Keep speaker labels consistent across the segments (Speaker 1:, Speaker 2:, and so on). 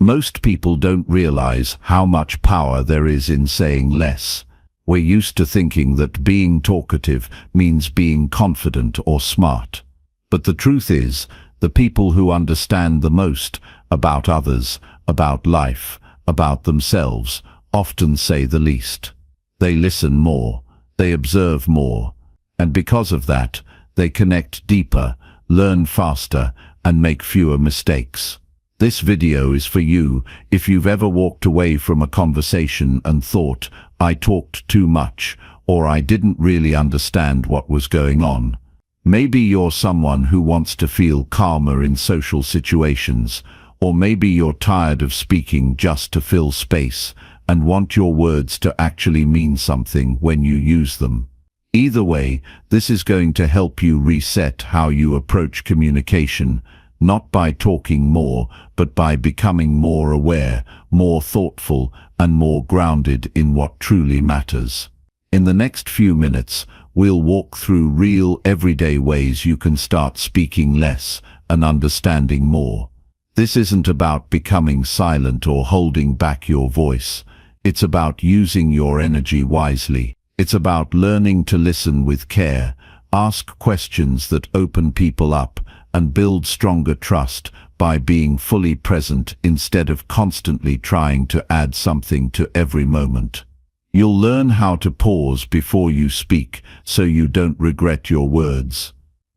Speaker 1: Most people don't realize how much power there is in saying less. We're used to thinking that being talkative means being confident or smart. But the truth is, the people who understand the most about others, about life, about themselves, often say the least. They listen more, they observe more, and because of that, they connect deeper, learn faster, and make fewer mistakes. This video is for you if you've ever walked away from a conversation and thought, I talked too much, or I didn't really understand what was going on. Maybe you're someone who wants to feel calmer in social situations, or maybe you're tired of speaking just to fill space and want your words to actually mean something when you use them. Either way, this is going to help you reset how you approach communication, not by talking more, but by becoming more aware, more thoughtful, and more grounded in what truly matters. In the next few minutes, we'll walk through real, everyday ways you can start speaking less and understanding more. This isn't about becoming silent or holding back your voice. It's about using your energy wisely. It's about learning to listen with care, ask questions that open people up, and build stronger trust by being fully present instead of constantly trying to add something to every moment. You'll learn how to pause before you speak so you don't regret your words.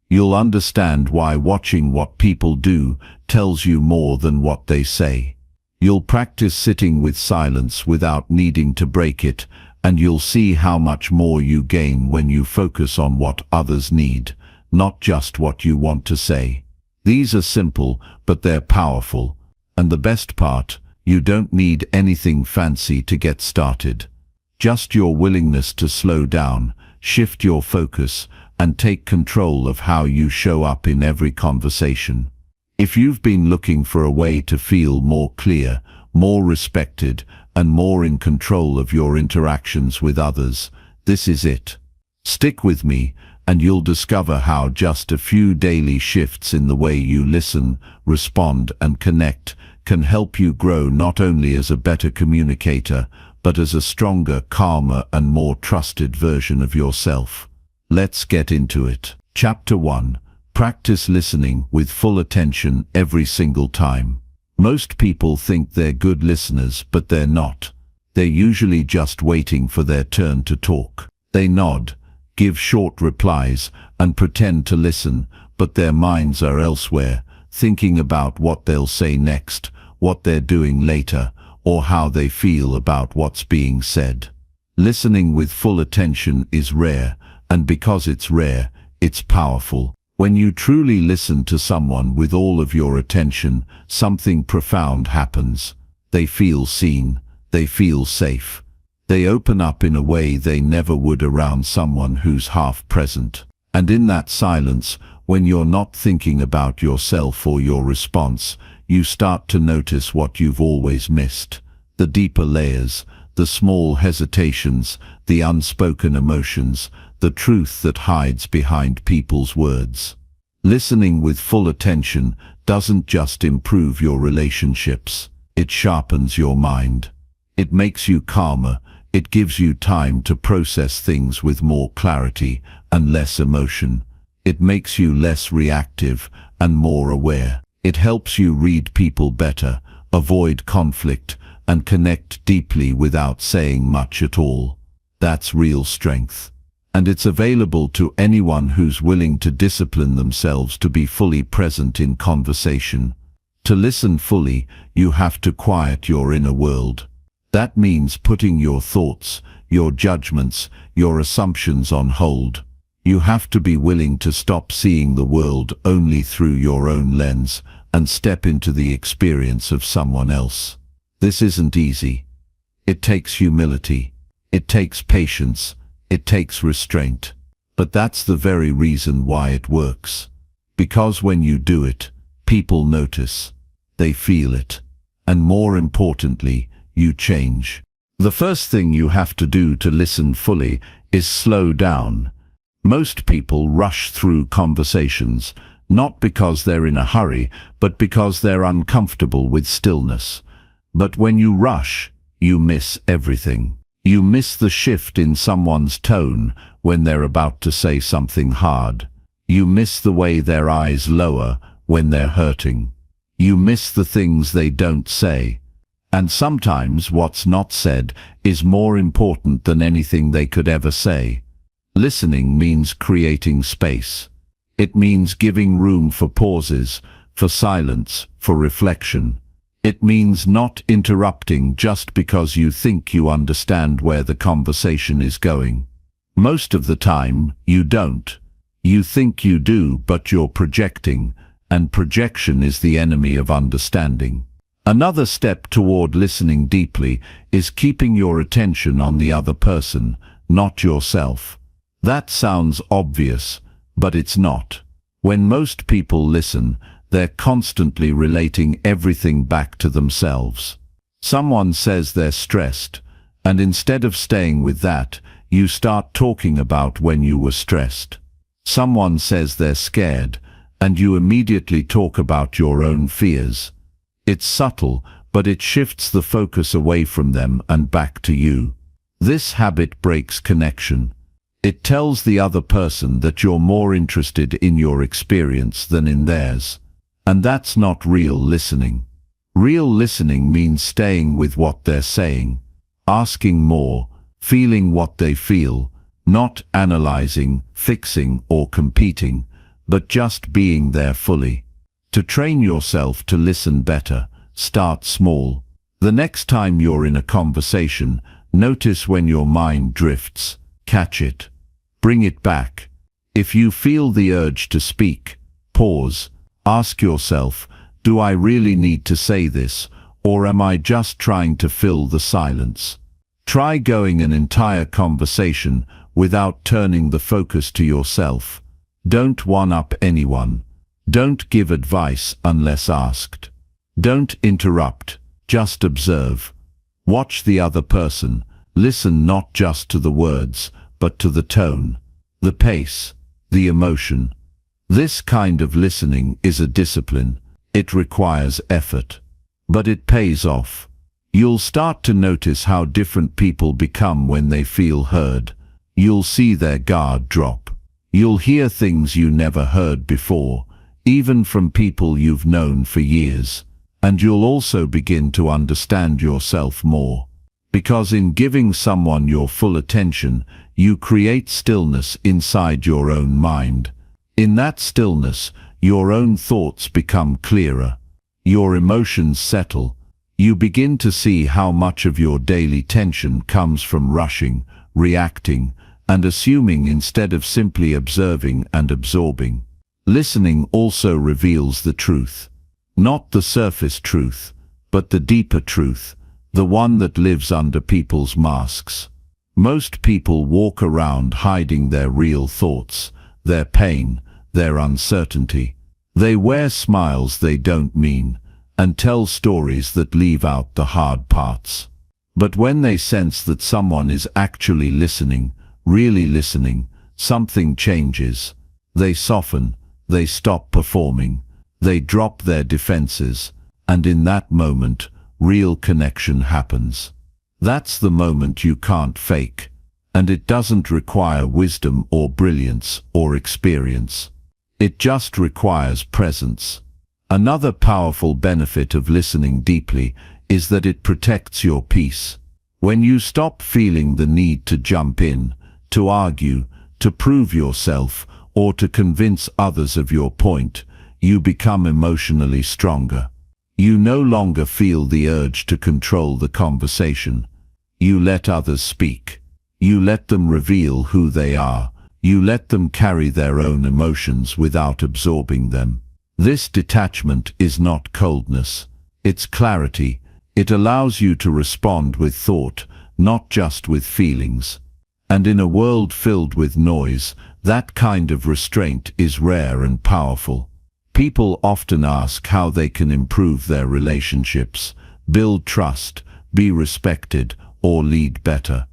Speaker 1: You'll understand why watching what people do tells you more than what they say. You'll practice sitting with silence without needing to break it, and you'll see how much more you gain when you focus on what others need, not just what you want to say. These are simple, but they're powerful. And the best part, you don't need anything fancy to get started. Just your willingness to slow down, shift your focus, and take control of how you show up in every conversation. If you've been looking for a way to feel more clear, more respected, and more in control of your interactions with others, this is it. Stick with me, and you'll discover how just a few daily shifts in the way you listen, respond, and connect can help you grow not only as a better communicator, but as a stronger, calmer, and more trusted version of yourself. Let's get into it. Chapter 1. Practice listening with full attention every single time. Most people think they're good listeners, but they're not. They're usually just waiting for their turn to talk. They nod, give short replies, and pretend to listen, but their minds are elsewhere, thinking about what they'll say next, what they're doing later, or how they feel about what's being said. Listening with full attention is rare, and because it's rare, it's powerful. When you truly listen to someone with all of your attention, something profound happens. They feel seen, they feel safe. They open up in a way they never would around someone who's half present. And in that silence, when you're not thinking about yourself or your response, you start to notice what you've always missed. The deeper layers, the small hesitations, the unspoken emotions, the truth that hides behind people's words. Listening with full attention doesn't just improve your relationships, it sharpens your mind. It makes you calmer, it gives you time to process things with more clarity and less emotion. It makes you less reactive and more aware. It helps you read people better, avoid conflict, and connect deeply without saying much at all. That's real strength. And it's available to anyone who's willing to discipline themselves to be fully present in conversation. To listen fully, you have to quiet your inner world. That means putting your thoughts, your judgments, your assumptions on hold. You have to be willing to stop seeing the world only through your own lens and step into the experience of someone else. This isn't easy. It takes humility. It takes patience. It takes restraint. But that's the very reason why it works. Because when you do it, people notice. They feel it. And more importantly, you change. The first thing you have to do to listen fully is slow down. Most people rush through conversations, not because they're in a hurry, but because they're uncomfortable with stillness. But when you rush, you miss everything. You miss the shift in someone's tone when they're about to say something hard. You miss the way their eyes lower when they're hurting. You miss the things they don't say. And sometimes what's not said is more important than anything they could ever say. Listening means creating space. It means giving room for pauses, for silence, for reflection. It means not interrupting just because you think you understand where the conversation is going. Most of the time, you don't. You think you do, but you're projecting, and projection is the enemy of understanding. Another step toward listening deeply is keeping your attention on the other person, not yourself. That sounds obvious, but it's not. When most people listen, they're constantly relating everything back to themselves. Someone says they're stressed, and instead of staying with that, you start talking about when you were stressed. Someone says they're scared, and you immediately talk about your own fears. It's subtle, but it shifts the focus away from them and back to you. This habit breaks connection. It tells the other person that you're more interested in your experience than in theirs. And that's not real listening. Real listening means staying with what they're saying, asking more, feeling what they feel, not analyzing, fixing, or competing, but just being there fully. To train yourself to listen better, start small. The next time you're in a conversation, notice when your mind drifts, catch it, bring it back. If you feel the urge to speak, pause. Ask yourself, do I really need to say this, or am I just trying to fill the silence? Try going an entire conversation without turning the focus to yourself. Don't one-up anyone. Don't give advice unless asked. Don't interrupt, just observe. Watch the other person. Listen not just to the words, but to the tone, the pace, the emotion. This kind of listening is a discipline. It requires effort, but it pays off. You'll start to notice how different people become when they feel heard. You'll see their guard drop. You'll hear things you never heard before, even from people you've known for years. And you'll also begin to understand yourself more. Because in giving someone your full attention, you create stillness inside your own mind. In that stillness, your own thoughts become clearer. Your emotions settle. You begin to see how much of your daily tension comes from rushing, reacting, and assuming instead of simply observing and absorbing. Listening also reveals the truth. Not the surface truth, but the deeper truth, the one that lives under people's masks. Most people walk around hiding their real thoughts, their pain, their uncertainty. They wear smiles they don't mean, and tell stories that leave out the hard parts. But when they sense that someone is actually listening, really listening, something changes. They soften, they stop performing, they drop their defenses, and in that moment, real connection happens. That's the moment you can't fake, and it doesn't require wisdom or brilliance or experience. It just requires presence. Another powerful benefit of listening deeply is that it protects your peace. When you stop feeling the need to jump in, to argue, to prove yourself, or to convince others of your point, you become emotionally stronger. You no longer feel the urge to control the conversation. You let others speak. You let them reveal who they are. You let them carry their own emotions without absorbing them. This detachment is not coldness. It's clarity. It allows you to respond with thought, not just with feelings. And in a world filled with noise, that kind of restraint is rare and powerful. People often ask how they can improve their relationships, build trust, be respected, or lead better.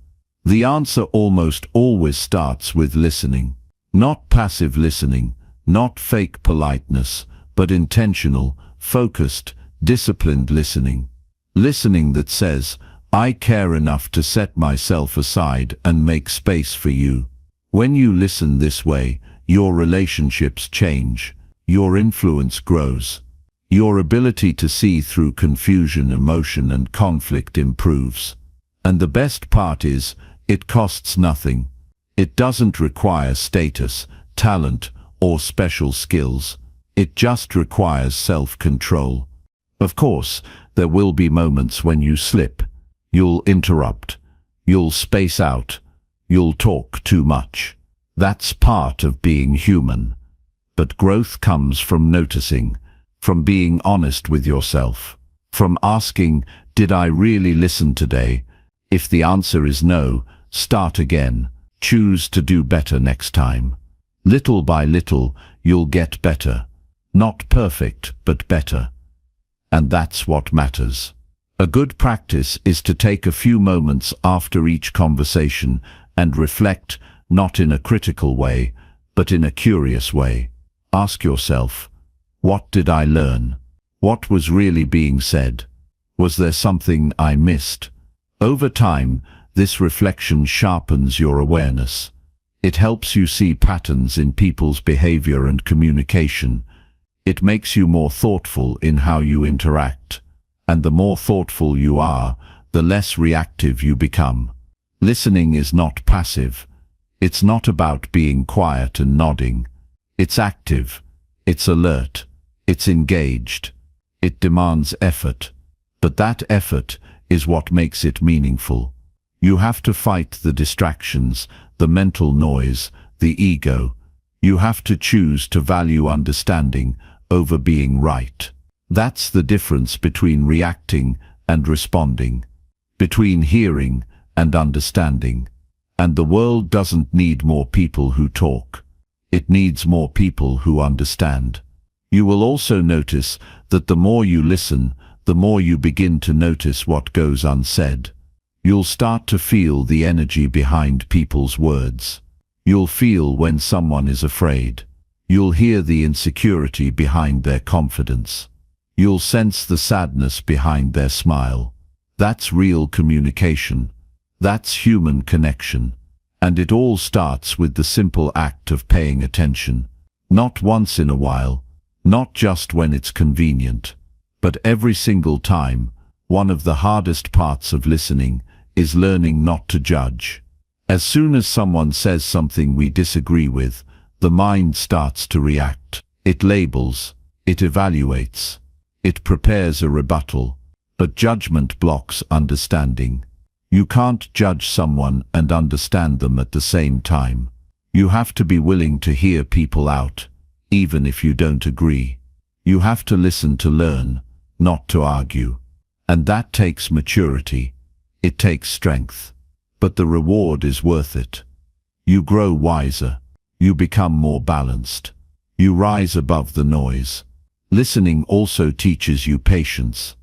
Speaker 1: The answer almost always starts with listening. Not passive listening, not fake politeness, but intentional, focused, disciplined listening. Listening that says, I care enough to set myself aside and make space for you. When you listen this way, your relationships change, your influence grows. Your ability to see through confusion, emotion, and conflict improves. And the best part is, it costs nothing. It doesn't require status, talent, or special skills. It just requires self-control. Of course, there will be moments when you slip. You'll interrupt. You'll space out. You'll talk too much. That's part of being human. But growth comes from noticing, from being honest with yourself, from asking, did I really listen today? If the answer is no, start again. Choose to do better next time. Little by little, you'll get better. Not perfect, but better. And that's what matters. A good practice is to take a few moments after each conversation and reflect, not in a critical way, but in a curious way. Ask yourself, what did I learn? What was really being said? Was there something I missed? Over time, this reflection sharpens your awareness. It helps you see patterns in people's behavior and communication. It makes you more thoughtful in how you interact. And the more thoughtful you are, the less reactive you become. Listening is not passive. It's not about being quiet and nodding. It's active. It's alert. It's engaged. It demands effort. But that effort is what makes it meaningful. You have to fight the distractions, the mental noise, the ego. You have to choose to value understanding over being right. That's the difference between reacting and responding, between hearing and understanding. And the world doesn't need more people who talk. It needs more people who understand. You will also notice that the more you listen, the more you begin to notice what goes unsaid. You'll start to feel the energy behind people's words. You'll feel when someone is afraid. You'll hear the insecurity behind their confidence. You'll sense the sadness behind their smile. That's real communication. That's human connection. And it all starts with the simple act of paying attention. Not once in a while, not just when it's convenient, but every single time. One of the hardest parts of listening is learning not to judge. As soon as someone says something we disagree with, the mind starts to react. It labels, it evaluates, it prepares a rebuttal, but judgment blocks understanding. You can't judge someone and understand them at the same time. You have to be willing to hear people out, even if you don't agree. You have to listen to learn, not to argue. And that takes maturity. It takes strength. But the reward is worth it. You grow wiser. You become more balanced. You rise above the noise. Listening also teaches you patience.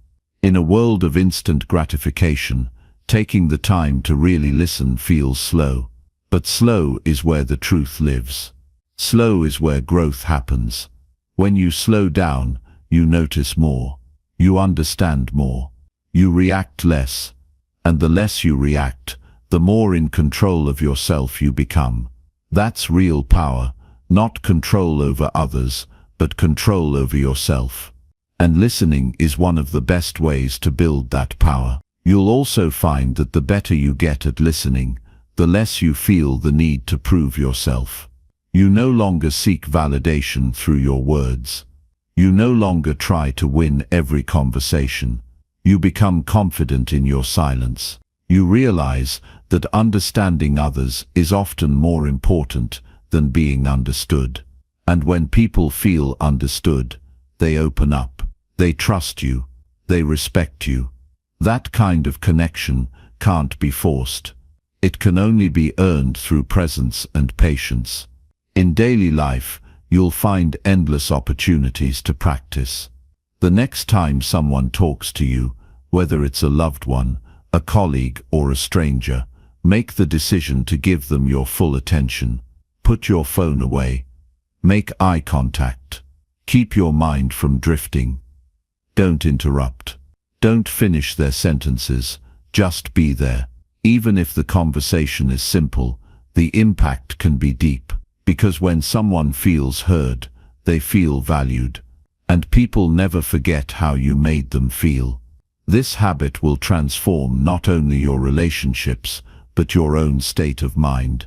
Speaker 1: In a world of instant gratification, taking the time to really listen feels slow. But slow is where the truth lives. Slow is where growth happens. When you slow down, you notice more. You understand more. You react less. And the less you react, the more in control of yourself you become. That's real power, not control over others, but control over yourself. And listening is one of the best ways to build that power. You'll also find that the better you get at listening, the less you feel the need to prove yourself. You no longer seek validation through your words. You no longer try to win every conversation. You become confident in your silence. You realize that understanding others is often more important than being understood. And when people feel understood, they open up. They trust you. They respect you. That kind of connection can't be forced. It can only be earned through presence and patience. In daily life, you'll find endless opportunities to practice. The next time someone talks to you, whether it's a loved one, a colleague, or a stranger, make the decision to give them your full attention. Put your phone away. Make eye contact. Keep your mind from drifting. Don't interrupt. Don't finish their sentences, just be there. Even if the conversation is simple, the impact can be deep, because when someone feels heard, they feel valued. And people never forget how you made them feel. This habit will transform not only your relationships, but your own state of mind.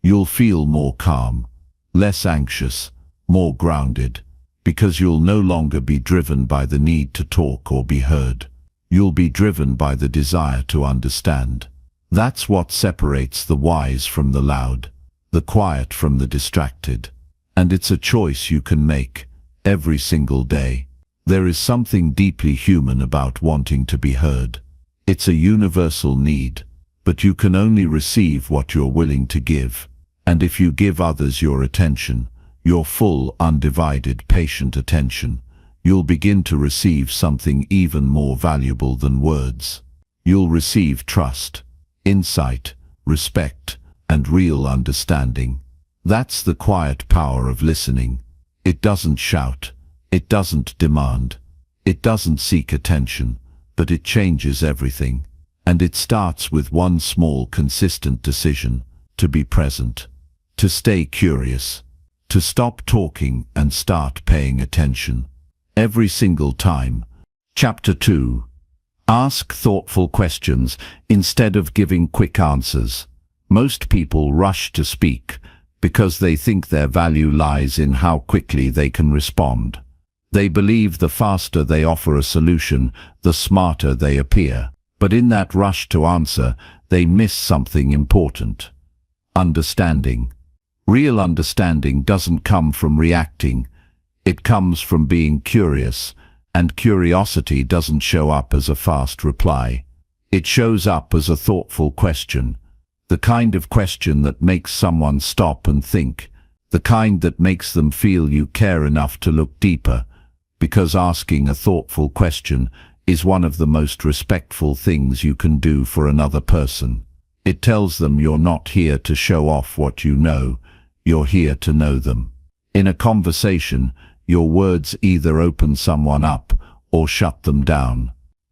Speaker 1: You'll feel more calm, less anxious, more grounded, because you'll no longer be driven by the need to talk or be heard. You'll be driven by the desire to understand. That's what separates the wise from the loud, the quiet from the distracted. And it's a choice you can make every single day. There is something deeply human about wanting to be heard. It's a universal need, but you can only receive what you're willing to give. And if you give others your attention, your full, undivided, patient attention, you'll begin to receive something even more valuable than words. You'll receive trust, insight, respect, and real understanding. That's the quiet power of listening. It doesn't shout, it doesn't demand, it doesn't seek attention, but it changes everything. And it starts with one small, consistent decision: to be present, to stay curious, to stop talking and start paying attention. Every single time. Chapter 2. Ask thoughtful questions instead of giving quick answers. Most people rush to speak because they think their value lies in how quickly they can respond. They believe the faster they offer a solution, the smarter they appear. But in that rush to answer, they miss something important: understanding. Real understanding doesn't come from reacting. It comes from being curious, and curiosity doesn't show up as a fast reply. It shows up as a thoughtful question, the kind of question that makes someone stop and think, the kind that makes them feel you care enough to look deeper, because asking a thoughtful question is one of the most respectful things you can do for another person. It tells them you're not here to show off what you know, you're here to know them. In a conversation, your words either open someone up or shut them down.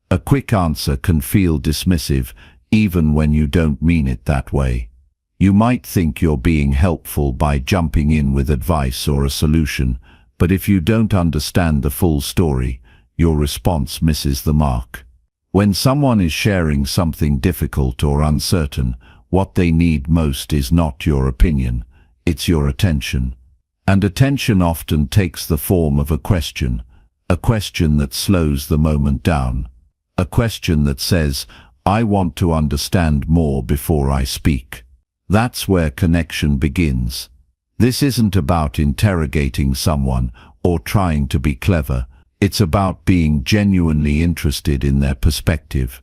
Speaker 1: A quick answer can feel dismissive, even when you don't mean it that way. You might think you're being helpful by jumping in with advice or a solution, but if you don't understand the full story, your response misses the mark. When someone is sharing something difficult or uncertain, what they need most is not your opinion, it's your attention. And attention often takes the form of a question that slows the moment down, a question that says, "I want to understand more before I speak." That's where connection begins. This isn't about interrogating someone or trying to be clever. It's about being genuinely interested in their perspective.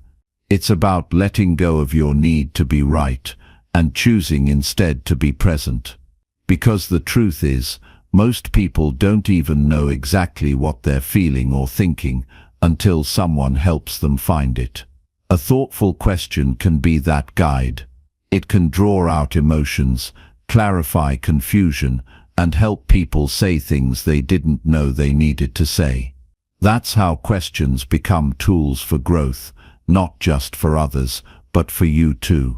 Speaker 1: It's about letting go of your need to be right and choosing instead to be present. Because the truth is, most people don't even know exactly what they're feeling or thinking until someone helps them find it. A thoughtful question can be that guide. It can draw out emotions, clarify confusion, and help people say things they didn't know they needed to say. That's how questions become tools for growth, not just for others, but for you too.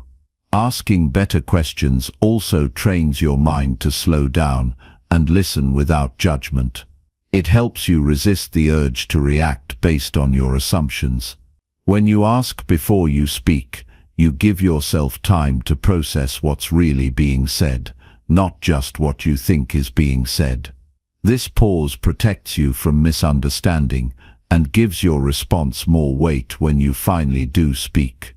Speaker 1: Asking better questions also trains your mind to slow down and listen without judgment. It helps you resist the urge to react based on your assumptions. When you ask before you speak, you give yourself time to process what's really being said, not just what you think is being said. This pause protects you from misunderstanding and gives your response more weight when you finally do speak.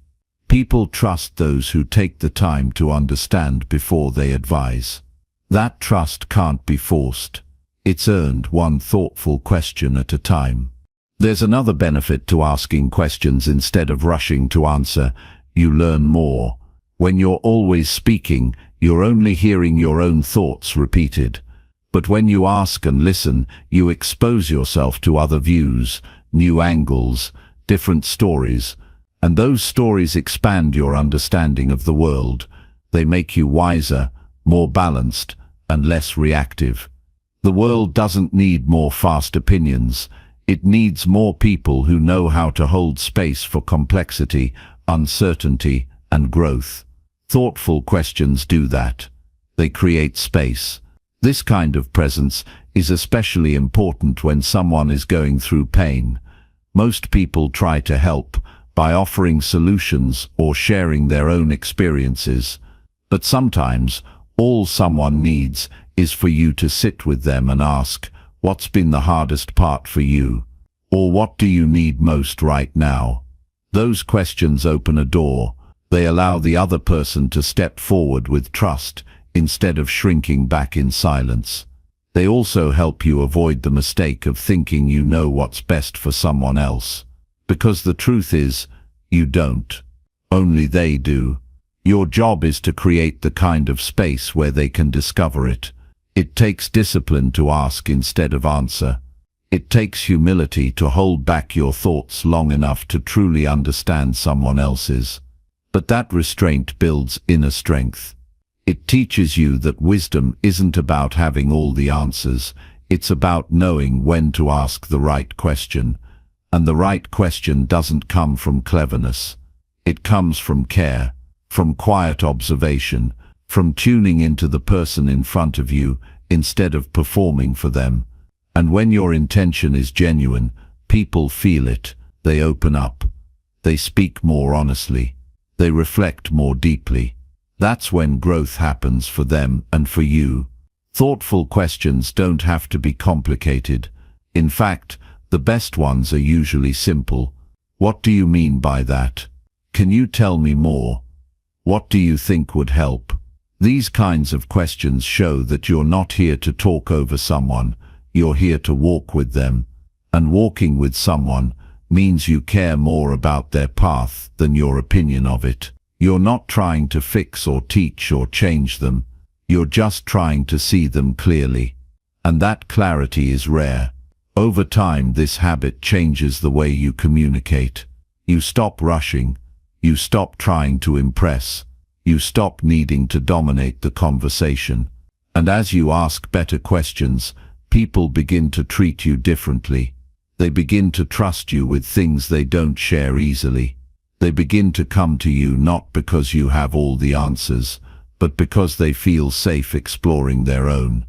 Speaker 1: People trust those who take the time to understand before they advise. That trust can't be forced. It's earned one thoughtful question at a time. There's another benefit to asking questions instead of rushing to answer. You learn more. When you're always speaking, you're only hearing your own thoughts repeated. But when you ask and listen, you expose yourself to other views, new angles, different stories. And those stories expand your understanding of the world. They make you wiser, more balanced, and less reactive. The world doesn't need more fast opinions. It needs more people who know how to hold space for complexity, uncertainty, and growth. Thoughtful questions do that. They create space. This kind of presence is especially important when someone is going through pain. Most people try to help by offering solutions or sharing their own experiences. But sometimes, all someone needs is for you to sit with them and ask, "What's been the hardest part for you?" Or "What do you need most right now?" Those questions open a door. They allow the other person to step forward with trust instead of shrinking back in silence. They also help you avoid the mistake of thinking you know what's best for someone else. Because the truth is, you don't. Only they do. Your job is to create the kind of space where they can discover it. It takes discipline to ask instead of answer. It takes humility to hold back your thoughts long enough to truly understand someone else's. But that restraint builds inner strength. It teaches you that wisdom isn't about having all the answers. It's about knowing when to ask the right question. And the right question doesn't come from cleverness. It comes from care, from quiet observation, from tuning into the person in front of you instead of performing for them. And when your intention is genuine, people feel it. They open up. They speak more honestly. They reflect more deeply. That's when growth happens for them and for you. Thoughtful questions don't have to be complicated. In fact, the best ones are usually simple. What do you mean by that? Can you tell me more? What do you think would help? These kinds of questions show that you're not here to talk over someone. You're here to walk with them. And walking with someone means you care more about their path than your opinion of it. You're not trying to fix or teach or change them. You're just trying to see them clearly. And that clarity is rare. Over time, this habit changes the way you communicate. You stop rushing. You stop trying to impress. You stop needing to dominate the conversation. And as you ask better questions, people begin to treat you differently. They begin to trust you with things they don't share easily. They begin to come to you not because you have all the answers, but because they feel safe exploring their own.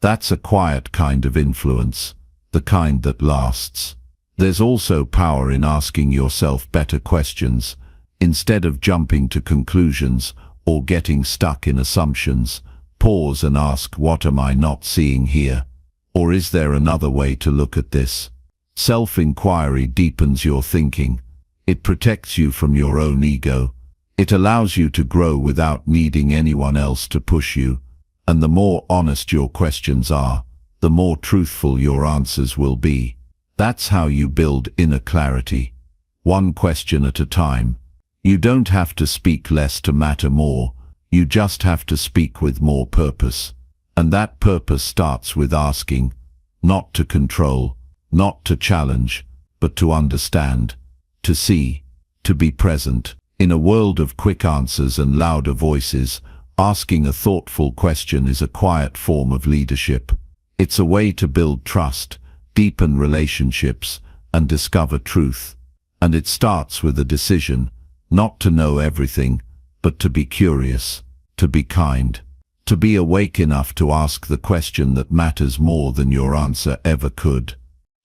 Speaker 1: That's a quiet kind of influence, the kind that lasts. There's also power in asking yourself better questions. Instead of jumping to conclusions or getting stuck in assumptions, pause and ask, what am I not seeing here? Or is there another way to look at this? Self-inquiry deepens your thinking. It protects you from your own ego. It allows you to grow without needing anyone else to push you. And the more honest your questions are, the more truthful your answers will be. That's how you build inner clarity. One question at a time. You don't have to speak less to matter more. You just have to speak with more purpose. And that purpose starts with asking, not to control, not to challenge, but to understand, to see, to be present. In a world of quick answers and louder voices, asking a thoughtful question is a quiet form of leadership. It's a way to build trust, deepen relationships, and discover truth. And it starts with a decision, not to know everything, but to be curious, to be kind, to be awake enough to ask the question that matters more than your answer ever could.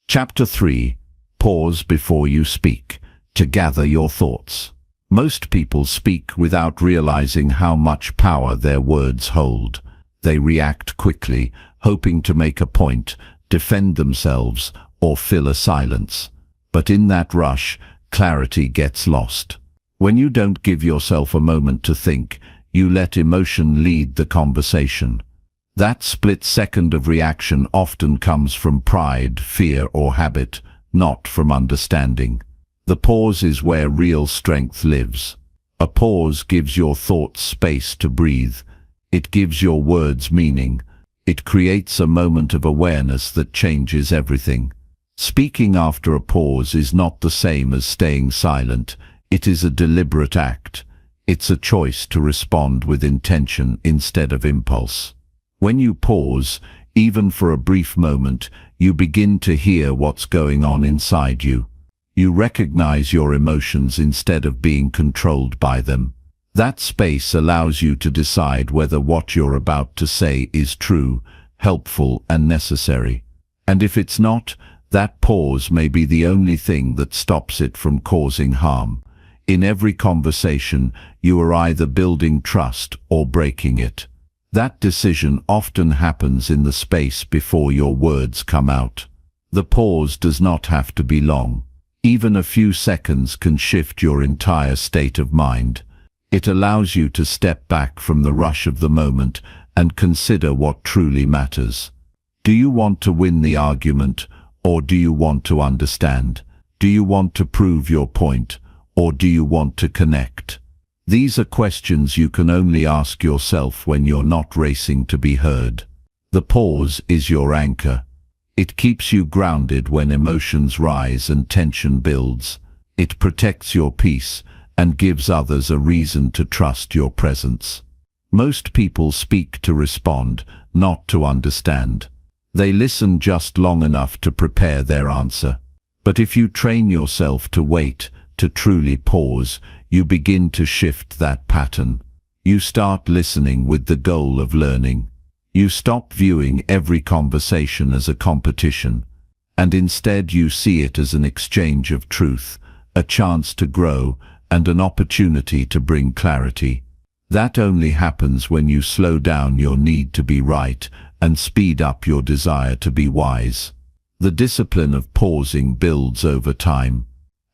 Speaker 1: Chapter 3. Pause before you speak, to gather your thoughts. Most people speak without realizing how much power their words hold. They react quickly, hoping to make a point, defend themselves, or fill a silence. But in that rush, clarity gets lost. When you don't give yourself a moment to think, you let emotion lead the conversation. That split second of reaction often comes from pride, fear, or habit, not from understanding. The pause is where real strength lives. A pause gives your thoughts space to breathe. It gives your words meaning. It creates a moment of awareness that changes everything. Speaking after a pause is not the same as staying silent. It is a deliberate act. It's a choice to respond with intention instead of impulse. When you pause, Even for a brief moment, you begin to hear what's going on inside you. You recognize your emotions instead of being controlled by them. That space allows you to decide whether what you're about to say is true, helpful, and necessary. And if it's not, that pause may be the only thing that stops it from causing harm. In every conversation, you are either building trust or breaking it. That decision often happens in the space before your words come out. The pause does not have to be long. Even a few seconds can shift your entire state of mind. It allows you to step back from the rush of the moment and consider what truly matters. Do you want to win the argument, or do you want to understand? Do you want to prove your point, or do you want to connect? These are questions you can only ask yourself when you're not racing to be heard. The pause is your anchor. It keeps you grounded when emotions rise and tension builds. It protects your peace and gives others a reason to trust your presence. Most people speak to respond, not to understand. They listen just long enough to prepare their answer. But if you train yourself to wait, to truly pause, you begin to shift that pattern. You start listening with the goal of learning. You stop viewing every conversation as a competition, and instead you see it as an exchange of truth, a chance to grow, and an opportunity to bring clarity. That only happens when you slow down your need to be right and speed up your desire to be wise. The discipline of pausing builds over time.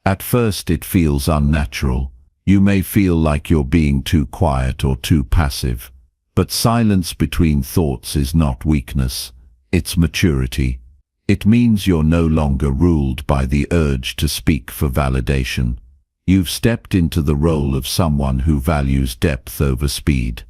Speaker 1: At first it feels unnatural. You may feel like you're being too quiet or too passive. But silence between thoughts is not weakness, it's maturity. It means you're no longer ruled by the urge to speak for validation. You've stepped into the role of someone who values depth over speed.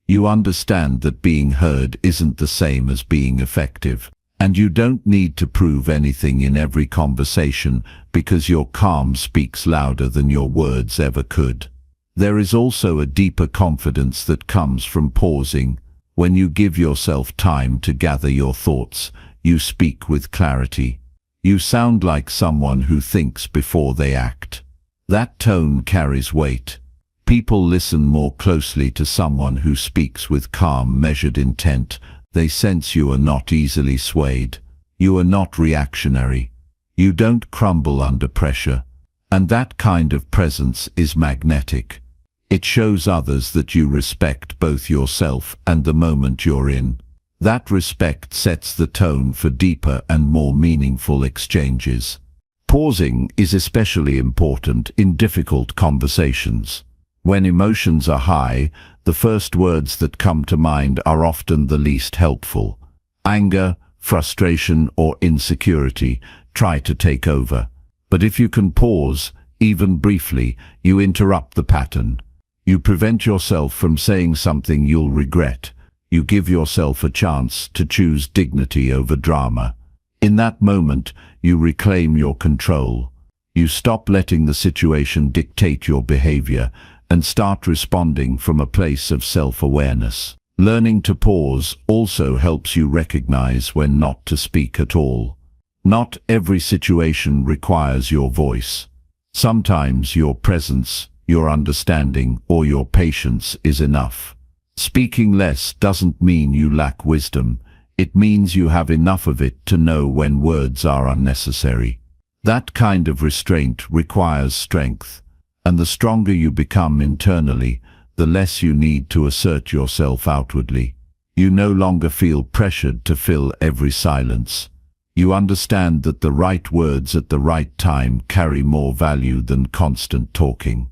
Speaker 1: You understand that being heard isn't the same as being effective, and you don't need to prove anything in every conversation because your calm speaks louder than your words ever could. There is also a deeper confidence that comes from pausing. When you give yourself time to gather your thoughts, you speak with clarity. You sound like someone who thinks before they act. That tone carries weight. People listen more closely to someone who speaks with calm, measured intent. They sense you are not easily swayed. You are not reactionary. You don't crumble under pressure. And that kind of presence is magnetic. It shows others that you respect both yourself and the moment you're in. That respect sets the tone for deeper and more meaningful exchanges. Pausing is especially important in difficult conversations. When emotions are high, the first words that come to mind are often the least helpful. Anger, frustration, or insecurity try to take over. But if you can pause, even briefly, you interrupt the pattern. You prevent yourself from saying something you'll regret. You give yourself a chance to choose dignity over drama. In that moment, you reclaim your control. You stop letting the situation dictate your behavior and start responding from a place of self-awareness. Learning to pause also helps you recognize when not to speak at all. Not every situation requires your voice. Sometimes your presence, your understanding, or your patience is enough. Speaking less doesn't mean you lack wisdom. It means you have enough of it to know when words are unnecessary. That kind of restraint requires strength, and the stronger you become internally, the less you need to assert yourself outwardly. You no longer feel pressured to fill every silence. You understand that the right words at the right time carry more value than constant talking.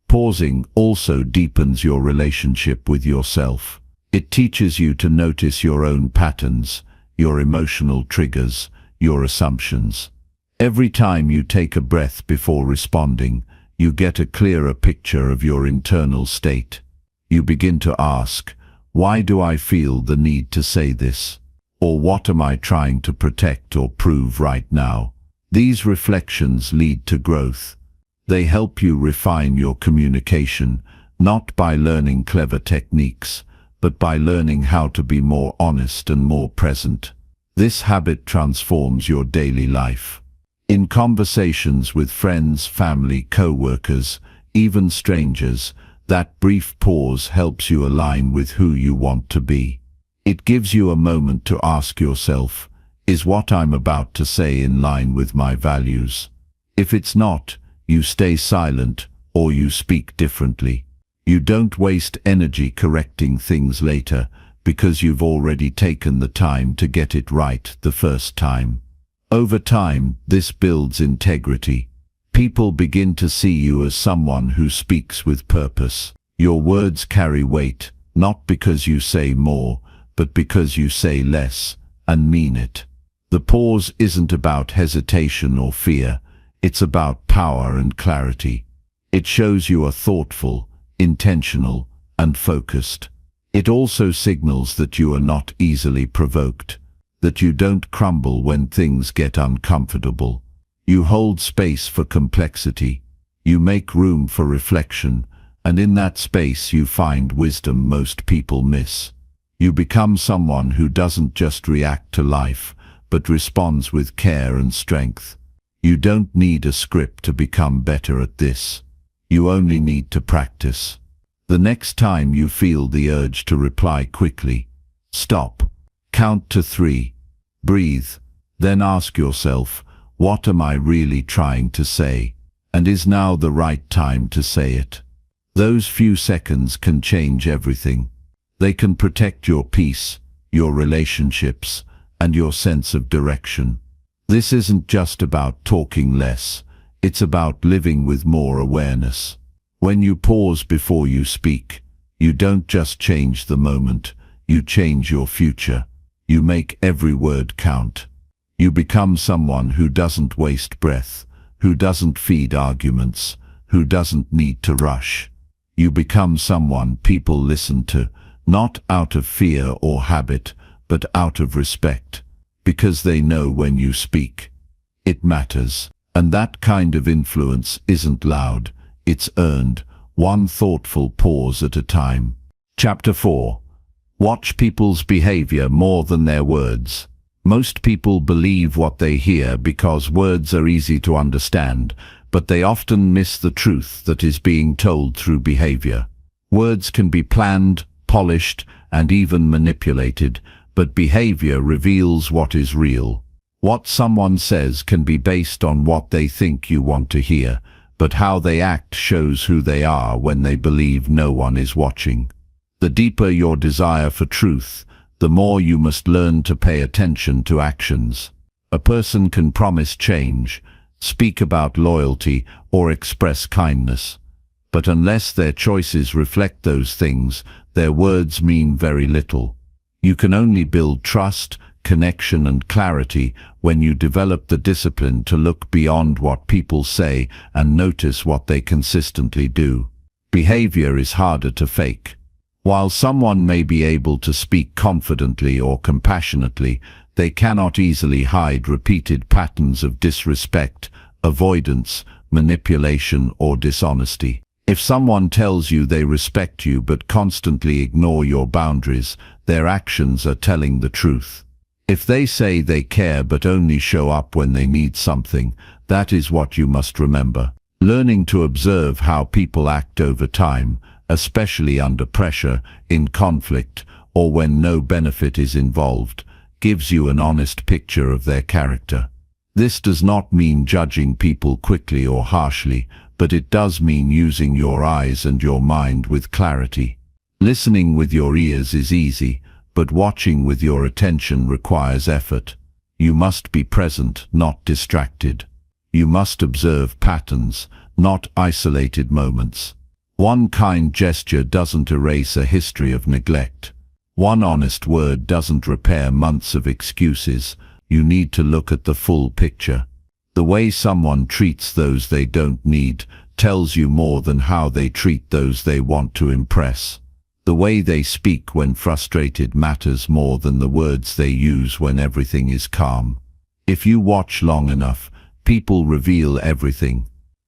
Speaker 1: Pausing also deepens your relationship with yourself. It teaches you to notice your own patterns, your emotional triggers, your assumptions. Every time you take a breath before responding, you get a clearer picture of your internal state. You begin to ask, why do I feel the need to say this? Or what am I trying to protect or prove right now? These reflections lead to growth. They help you refine your communication, not by learning clever techniques, but by learning how to be more honest and more present. This habit transforms your daily life. In conversations with friends, family, co-workers, even strangers, that brief pause helps you align with who you want to be. It gives you a moment to ask yourself, is what I'm about to say in line with my values? If it's not, you stay silent or you speak differently. You don't waste energy correcting things later because you've already taken the time to get it right the first time. Over time, this builds integrity. People begin to see you as someone who speaks with purpose. Your words carry weight, not because you say more, but because you say less and mean it. The pause isn't about hesitation or fear, it's about power and clarity. It shows you are thoughtful, intentional, and focused. It also signals that you are not easily provoked, that you don't crumble when things get uncomfortable. You hold space for complexity, you make room for reflection, and in that space you find wisdom most people miss. You become someone who doesn't just react to life, but responds with care and strength. You don't need a script to become better at this. You only need to practice. The next time you feel the urge to reply quickly, stop, count to 3, breathe, then ask yourself, what am I really trying to say? And is now the right time to say it? Those few seconds can change everything. They can protect your peace, your relationships, and your sense of direction. This isn't just about talking less, it's about living with more awareness. When you pause before you speak, you don't just change the moment, you change your future. You make every word count. You become someone who doesn't waste breath, who doesn't feed arguments, who doesn't need to rush. You become someone people listen to, not out of fear or habit, but out of respect, because they know when you speak, it matters. And that kind of influence isn't loud, it's earned, one thoughtful pause at a time. Chapter 4. Watch people's behavior more than their words. Most people believe what they hear because words are easy to understand, but they often miss the truth that is being told through behavior. Words can be planned, polished, and even manipulated, but behavior reveals what is real. What someone says can be based on what they think you want to hear, but how they act shows who they are when they believe no one is watching. The deeper your desire for truth, the more you must learn to pay attention to actions. A person can promise change, speak about loyalty, or express kindness. But unless their choices reflect those things, their words mean very little. You can only build trust, connection, and clarity when you develop the discipline to look beyond what people say and notice what they consistently do. Behavior is harder to fake. While someone may be able to speak confidently or compassionately, they cannot easily hide repeated patterns of disrespect, avoidance, manipulation, or dishonesty. If someone tells you they respect you but constantly ignore your boundaries, their actions are telling the truth. If they say they care but only show up when they need something, that is what you must remember. Learning to observe how people act over time, especially under pressure, in conflict, or when no benefit is involved, gives you an honest picture of their character. This does not mean judging people quickly or harshly, but it does mean using your eyes and your mind with clarity. Listening with your ears is easy, but watching with your attention requires effort. You must be present, not distracted. You must observe patterns, not isolated moments. One kind gesture doesn't erase a history of neglect. One honest word doesn't repair months of excuses. You need to look at the full picture. The way someone treats those they don't need tells you more than how they treat those they want to impress. The way they speak when frustrated matters more than the words they use when everything is calm. If you watch long enough, people reveal everything.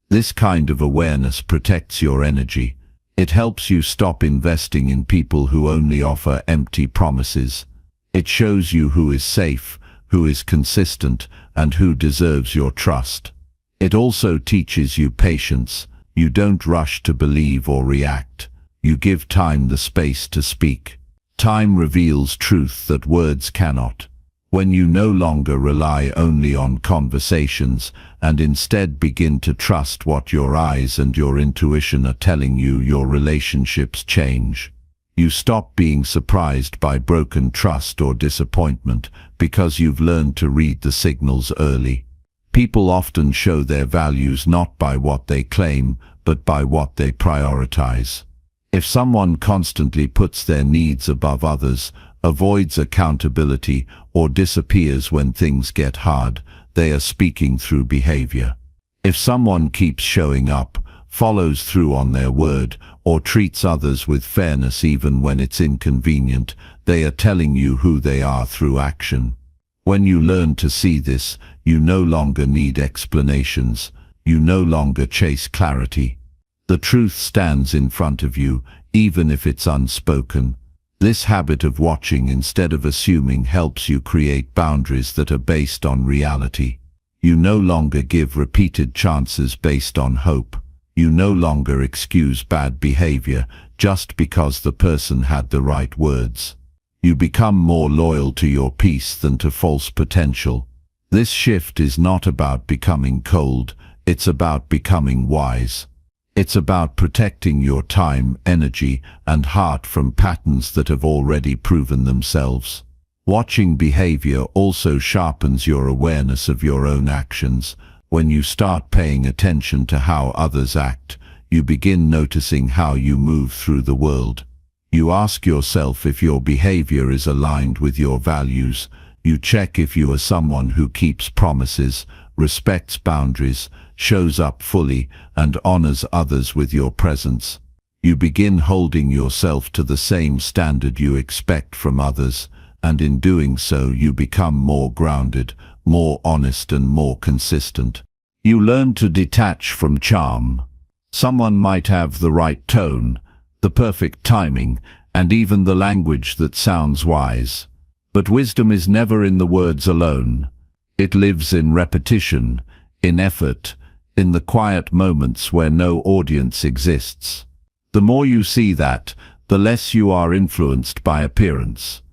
Speaker 1: This kind of awareness protects your energy. It helps you stop investing in people who only offer empty promises. It shows you who is safe, who is consistent, and who deserves your trust. It also teaches you patience. You don't rush to believe or react. You give time the space to speak. Time reveals truth that words cannot. When you no longer rely only on conversations and instead begin to trust what your eyes and your intuition are telling you, your relationships change. You stop being surprised by broken trust or disappointment because you've learned to read the signals early. People often show their values not by what they claim, but by what they prioritize. If someone constantly puts their needs above others, avoids accountability, or disappears when things get hard, they are speaking through behavior. If someone keeps showing up, follows through on their word, or treats others with fairness even when it's inconvenient, they are telling you who they are through action. When you learn to see this, you no longer need explanations. You no longer chase clarity. The truth stands in front of you, even if it's unspoken. This habit of watching instead of assuming helps you create boundaries that are based on reality. You no longer give repeated chances based on hope. You no longer excuse bad behavior just because the person had the right words. You become more loyal to your peace than to false potential. This shift is not about becoming cold, it's about becoming wise. It's about protecting your time, energy, and heart from patterns that have already proven themselves. Watching behavior also sharpens your awareness of your own actions. When you start paying attention to how others act, you begin noticing how you move through the world. You ask yourself if your behavior is aligned with your values. You check if you are someone who keeps promises, respects boundaries, shows up fully, and honors others with your presence. You begin holding yourself to the same standard you expect from others, and in doing so you become more grounded, more honest, and more consistent. You learn to detach from charm. Someone might have the right tone, the perfect timing, and even the language that sounds wise. But wisdom is never in the words alone. It lives in repetition, in effort, in the quiet moments where no audience exists. The more you see that, the less you are influenced by appearance.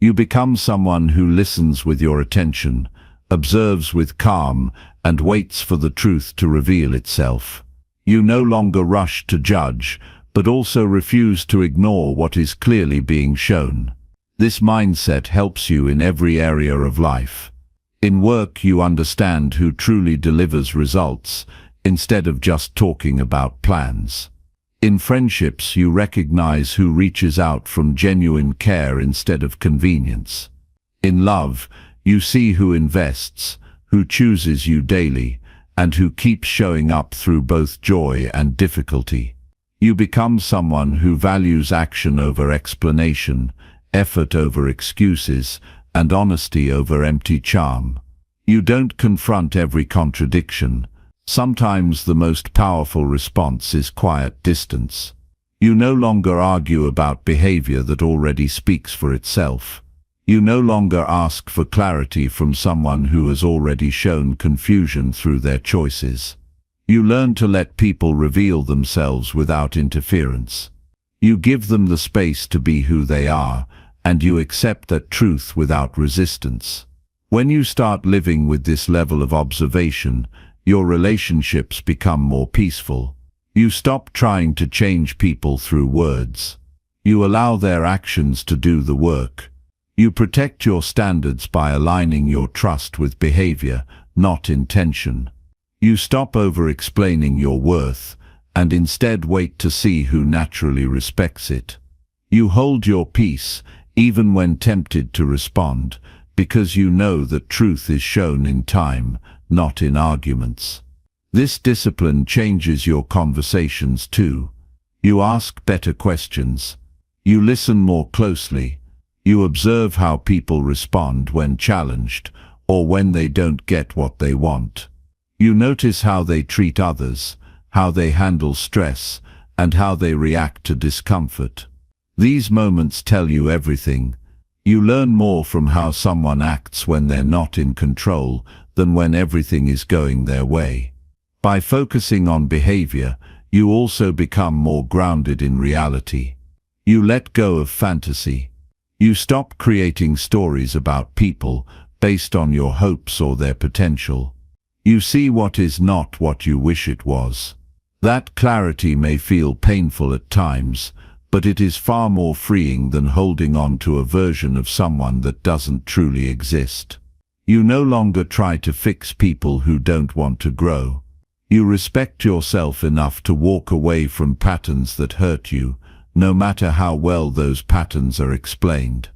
Speaker 1: You become someone who listens with your attention, observes with calm, and waits for the truth to reveal itself. You no longer rush to judge, but also refuse to ignore what is clearly being shown. This mindset helps you in every area of life. In work, you understand who truly delivers results, instead of just talking about plans. In friendships, you recognize who reaches out from genuine care instead of convenience. In love, you see who invests, who chooses you daily, and who keeps showing up through both joy and difficulty. You become someone who values action over explanation, effort over excuses, and honesty over empty charm. You don't confront every contradiction. Sometimes the most powerful response is quiet distance. You no longer argue about behavior that already speaks for itself. You no longer ask for clarity from someone who has already shown confusion through their choices. You learn to let people reveal themselves without interference. You give them the space to be who they are, and you accept that truth without resistance. When you start living with this level of observation, your relationships become more peaceful. You stop trying to change people through words. You allow their actions to do the work. You protect your standards by aligning your trust with behavior, not intention. You stop over-explaining your worth, and instead wait to see who naturally respects it. You hold your peace, even when tempted to respond, because you know that truth is shown in time, not in arguments. This discipline changes your conversations too. You ask better questions. You listen more closely. You observe how people respond when challenged, or when they don't get what they want. You notice how they treat others, how they handle stress, and how they react to discomfort. These moments tell you everything. You learn more from how someone acts when they're not in control than when everything is going their way. By focusing on behavior, you also become more grounded in reality. You let go of fantasy. You stop creating stories about people based on your hopes or their potential. You see what is not what you wish it was. That clarity may feel painful at times, but it is far more freeing than holding on to a version of someone that doesn't truly exist. You no longer try to fix people who don't want to grow. You respect yourself enough to walk away from patterns that hurt you, no matter how well those patterns are explained.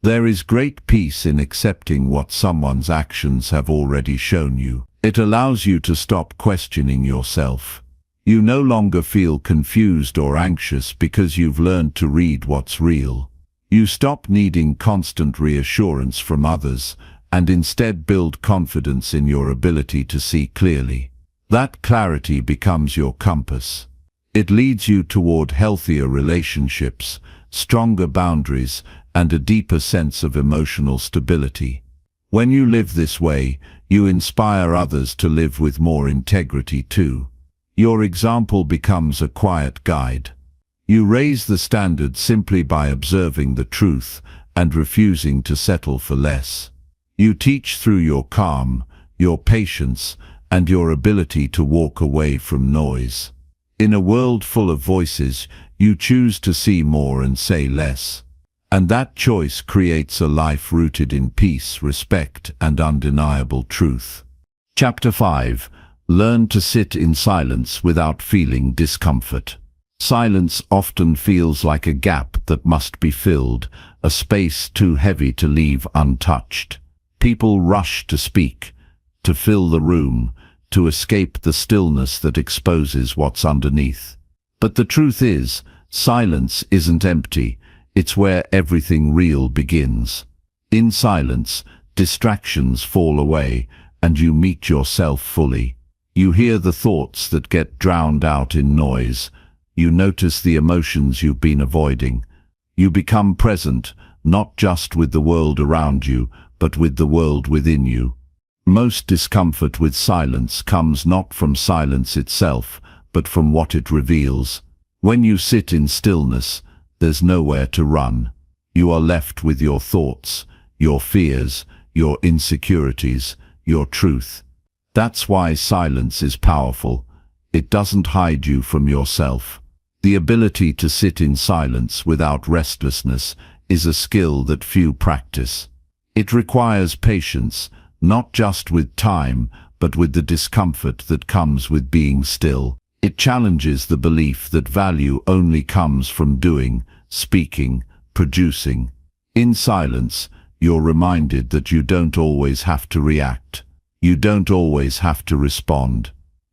Speaker 1: There is great peace in accepting what someone's actions have already shown you. It allows you to stop questioning yourself. You no longer feel confused or anxious because you've learned to read what's real. You stop needing constant reassurance from others and instead build confidence in your ability to see clearly. That clarity becomes your compass. It leads you toward healthier relationships, stronger boundaries, and a deeper sense of emotional stability. When you live this way, you inspire others to live with more integrity too. Your example becomes a quiet guide. You raise the standard simply by observing the truth and refusing to settle for less. You teach through your calm, your patience, and your ability to walk away from noise. In a world full of voices, you choose to see more and say less. And that choice creates a life rooted in peace, respect, and undeniable truth. Chapter 5. Learn to sit in silence without feeling discomfort. Silence often feels like a gap that must be filled, a space too heavy to leave untouched. People rush to speak, to fill the room, to escape the stillness that exposes what's underneath. But the truth is, silence isn't empty. It's where everything real begins. In silence, distractions fall away, and you meet yourself fully. You hear the thoughts that get drowned out in noise. You notice the emotions you've been avoiding. You become present, not just with the world around you, but with the world within you. Most discomfort with silence comes not from silence itself, but from what it reveals. When you sit in stillness, there's nowhere to run. You are left with your thoughts, your fears, your insecurities, your truth. That's why silence is powerful. It doesn't hide you from yourself. The ability to sit in silence without restlessness is a skill that few practice. It requires patience, not just with time, but with the discomfort that comes with being still. It challenges the belief that value only comes from doing, speaking, producing. In silence, you're reminded that you don't always have to react. You don't always have to respond.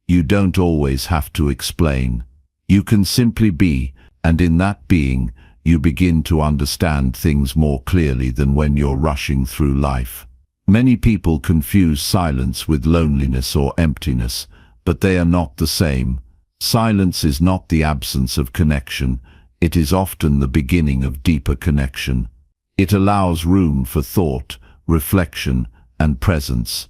Speaker 1: You don't always have to explain. You can simply be, and in that being, you begin to understand things more clearly than when you're rushing through life. Many people confuse silence with loneliness or emptiness, but they are not the same. Silence is not the absence of connection. It is often the beginning of deeper connection. It allows room for thought, reflection, and presence.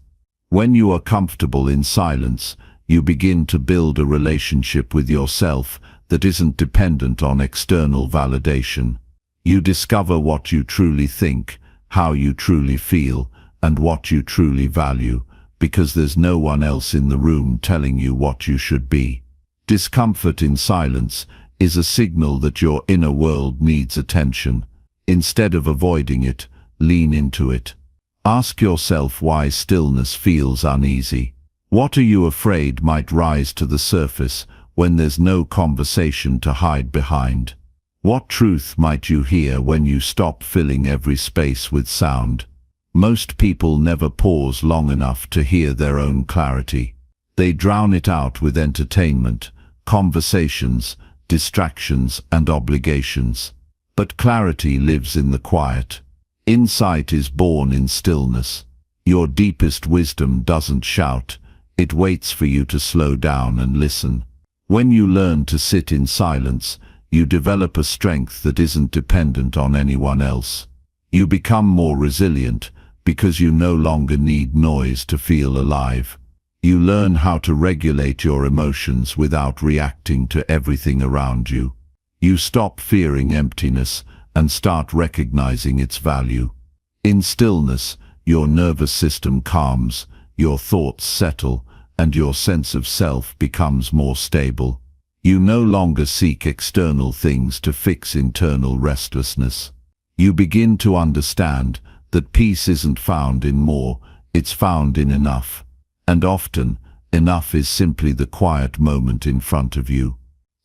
Speaker 1: When you are comfortable in silence, you begin to build a relationship with yourself that isn't dependent on external validation. You discover what you truly think, how you truly feel, and what you truly value, because there's no one else in the room telling you what you should be. Discomfort in silence is a signal that your inner world needs attention. Instead of avoiding it, lean into it. Ask yourself why stillness feels uneasy. What are you afraid might rise to the surface when there's no conversation to hide behind? What truth might you hear when you stop filling every space with sound? Most people never pause long enough to hear their own clarity. They drown it out with entertainment, conversations, distractions, and obligations. But clarity lives in the quiet. Insight is born in stillness. Your deepest wisdom doesn't shout. It waits for you to slow down and listen. When you learn to sit in silence, you develop a strength that isn't dependent on anyone else. You become more resilient because you no longer need noise to feel alive. You learn how to regulate your emotions without reacting to everything around you. You stop fearing emptiness and start recognizing its value. In stillness, your nervous system calms, your thoughts settle, and your sense of self becomes more stable. You no longer seek external things to fix internal restlessness. You begin to understand that peace isn't found in more, it's found in enough. And often, enough is simply the quiet moment in front of you.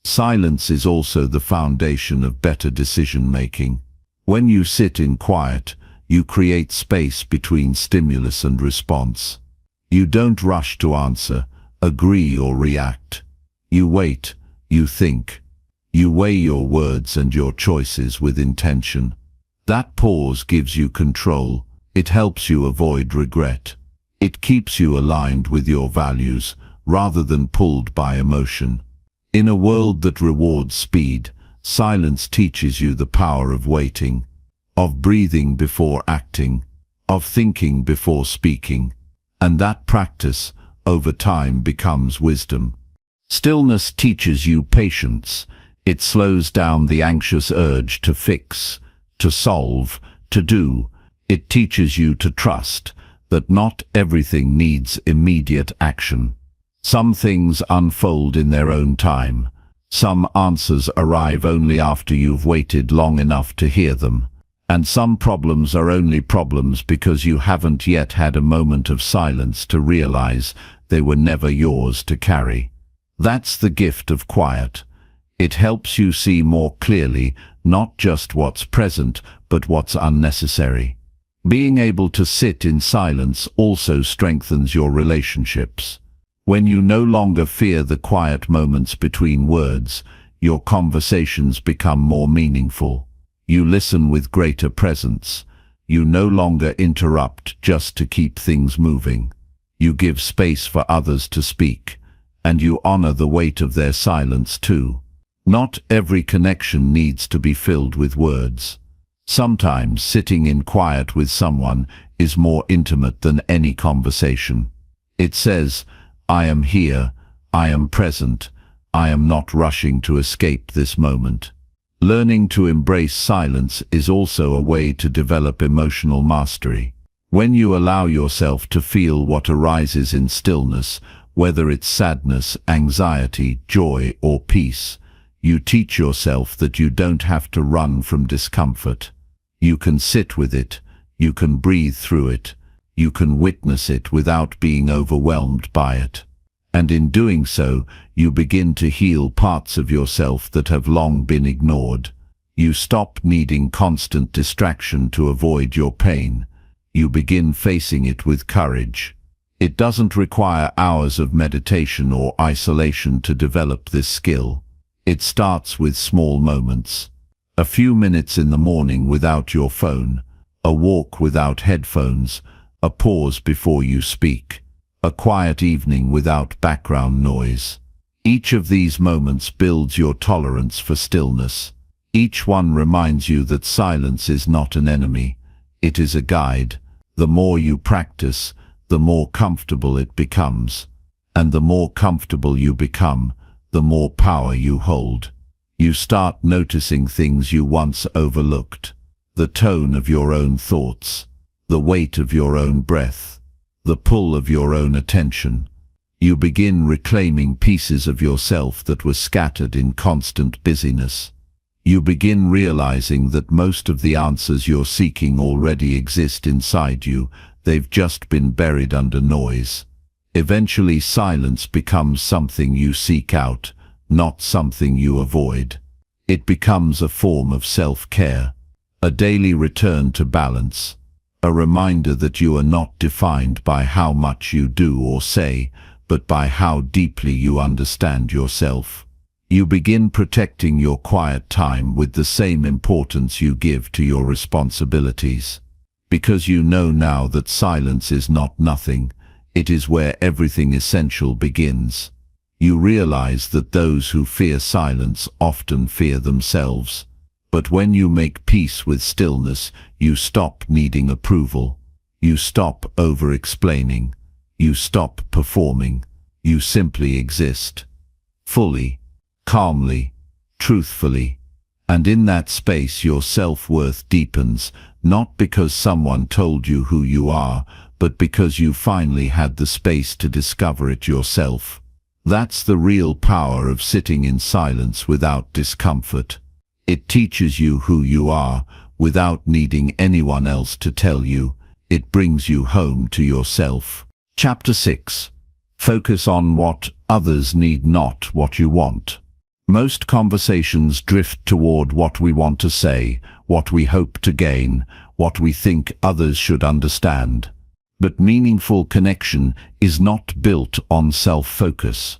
Speaker 1: Silence is also the foundation of better decision-making. When you sit in quiet, you create space between stimulus and response. You don't rush to answer, agree or react. You wait, you think. You weigh your words and your choices with intention. That pause gives you control. It helps you avoid regret. It keeps you aligned with your values, rather than pulled by emotion. In a world that rewards speed, silence teaches you the power of waiting, of breathing before acting, of thinking before speaking. And that practice, over time, becomes wisdom. Stillness teaches you patience. It slows down the anxious urge to fix, to solve, to do. It teaches you to trust that not everything needs immediate action. Some things unfold in their own time. Some answers arrive only after you've waited long enough to hear them. And some problems are only problems because you haven't yet had a moment of silence to realize they were never yours to carry. That's the gift of quiet. It helps you see more clearly not just what's present, but what's unnecessary. Being able to sit in silence also strengthens your relationships. When you no longer fear the quiet moments between words, your conversations become more meaningful. You listen with greater presence. You no longer interrupt just to keep things moving. You give space for others to speak, and you honor the weight of their silence too. Not every connection needs to be filled with words. Sometimes sitting in quiet with someone is more intimate than any conversation. It says, "I am here, I am present, I am not rushing to escape this moment." Learning to embrace silence is also a way to develop emotional mastery. When you allow yourself to feel what arises in stillness, whether it's sadness, anxiety, joy, or peace, you teach yourself that you don't have to run from discomfort. You can sit with it, you can breathe through it, you can witness it without being overwhelmed by it. And in doing so, you begin to heal parts of yourself that have long been ignored. You stop needing constant distraction to avoid your pain. You begin facing it with courage. It doesn't require hours of meditation or isolation to develop this skill. It starts with small moments. A few minutes in the morning without your phone, a walk without headphones, a pause before you speak, a quiet evening without background noise. Each of these moments builds your tolerance for stillness. Each one reminds you that silence is not an enemy, it is a guide. The more you practice, the more comfortable it becomes. And the more comfortable you become, the more power you hold. You start noticing things you once overlooked. The tone of your own thoughts, the weight of your own breath, the pull of your own attention. You begin reclaiming pieces of yourself that were scattered in constant busyness. You begin realizing that most of the answers you're seeking already exist inside you. They've just been buried under noise. Eventually, silence becomes something you seek out, not something you avoid. It becomes a form of self-care, a daily return to balance, a reminder that you are not defined by how much you do or say, but by how deeply you understand yourself. You begin protecting your quiet time with the same importance you give to your responsibilities. Because you know now that silence is not nothing, it is where everything essential begins. You realize that those who fear silence often fear themselves. But when you make peace with stillness, you stop needing approval. You stop over-explaining. You stop performing. You simply exist. Fully, calmly, truthfully. And in that space your self-worth deepens, not because someone told you who you are, but because you finally had the space to discover it yourself. That's the real power of sitting in silence without discomfort. It teaches you who you are, without needing anyone else to tell you. It brings you home to yourself. Chapter 6. Focus on what others need, not what you want. Most conversations drift toward what we want to say, what we hope to gain, what we think others should understand. But meaningful connection is not built on self-focus.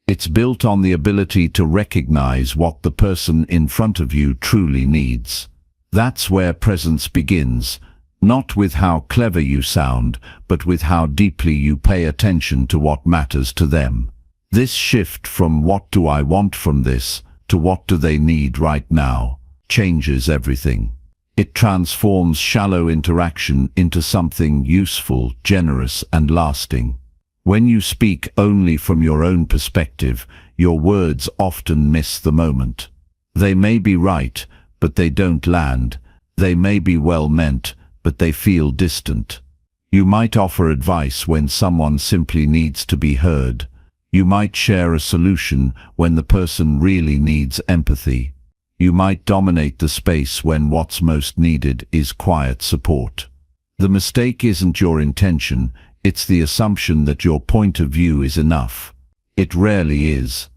Speaker 1: It's built on the ability to recognize what the person in front of you truly needs. That's where presence begins, not with how clever you sound, but with how deeply you pay attention to what matters to them. This shift from "what do I want from this" to "what do they need right now" changes everything. It transforms shallow interaction into something useful, generous, and lasting. When you speak only from your own perspective, your words often miss the moment. They may be right, but they don't land. They may be well meant, but they feel distant. You might offer advice when someone simply needs to be heard. You might share a solution when the person really needs empathy. You might dominate the space when what's most needed is quiet support. The mistake isn't your intention, it's the assumption that your point of view is enough. It rarely is.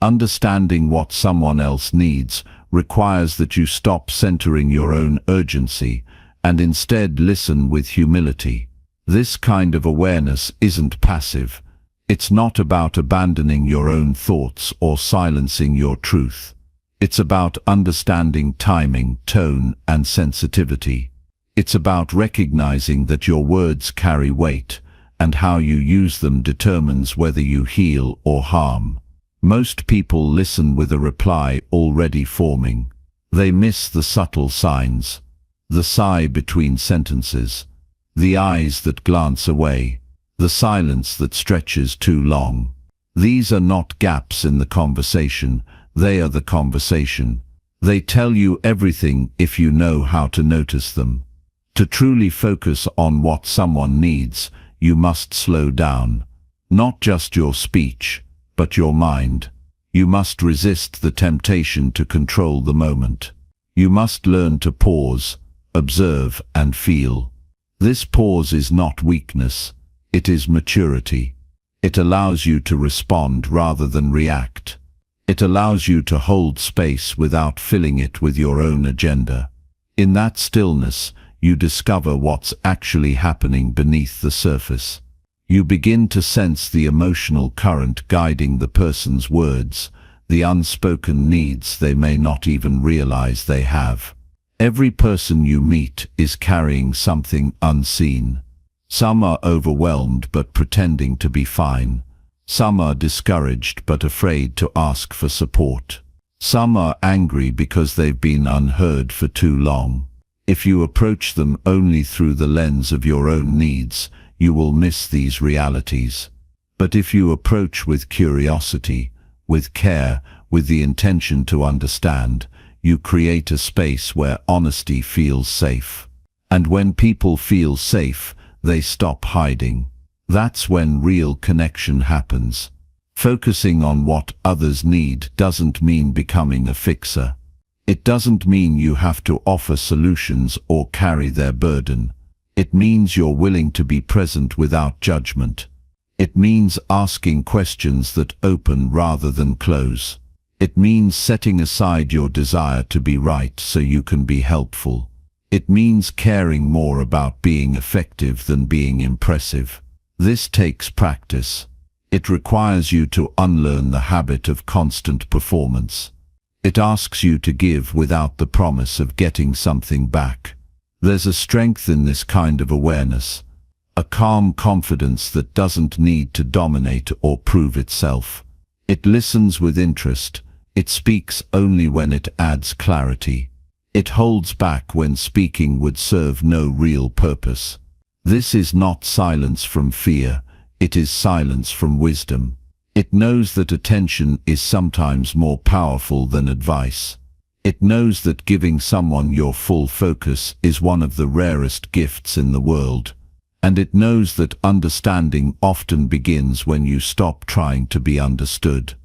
Speaker 1: Understanding what someone else needs requires that you stop centering your own urgency and instead listen with humility. This kind of awareness isn't passive. It's not about abandoning your own thoughts or silencing your truth. It's about understanding timing, tone, and sensitivity. It's about recognizing that your words carry weight, and how you use them determines whether you heal or harm. Most people listen with a reply already forming. They miss the subtle signs, the sigh between sentences, the eyes that glance away, the silence that stretches too long. These are not gaps in the conversation, they are the conversation. They tell you everything if you know how to notice them. To truly focus on what someone needs, you must slow down. Not just your speech, but your mind. You must resist the temptation to control the moment. You must learn to pause, observe, and feel. This pause is not weakness. It is maturity. It allows you to respond rather than react. It allows you to hold space without filling it with your own agenda. In that stillness, you discover what's actually happening beneath the surface. You begin to sense the emotional current guiding the person's words, the unspoken needs they may not even realize they have. Every person you meet is carrying something unseen. Some are overwhelmed but pretending to be fine. Some are discouraged but afraid to ask for support. Some are angry because they've been unheard for too long. If you approach them only through the lens of your own needs, you will miss these realities. But if you approach with curiosity, with care, with the intention to understand, you create a space where honesty feels safe. And when people feel safe, they stop hiding. That's when real connection happens. Focusing on what others need doesn't mean becoming a fixer. It doesn't mean you have to offer solutions or carry their burden. It means you're willing to be present without judgment. It means asking questions that open rather than close. It means setting aside your desire to be right so you can be helpful. It means caring more about being effective than being impressive. This takes practice. It requires you to unlearn the habit of constant performance. It asks you to give without the promise of getting something back. There's a strength in this kind of awareness, a calm confidence that doesn't need to dominate or prove itself. It listens with interest. It speaks only when it adds clarity. It holds back when speaking would serve no real purpose. This is not silence from fear, it is silence from wisdom. It knows that attention is sometimes more powerful than advice. It knows that giving someone your full focus is one of the rarest gifts in the world. And it knows that understanding often begins when you stop trying to be understood.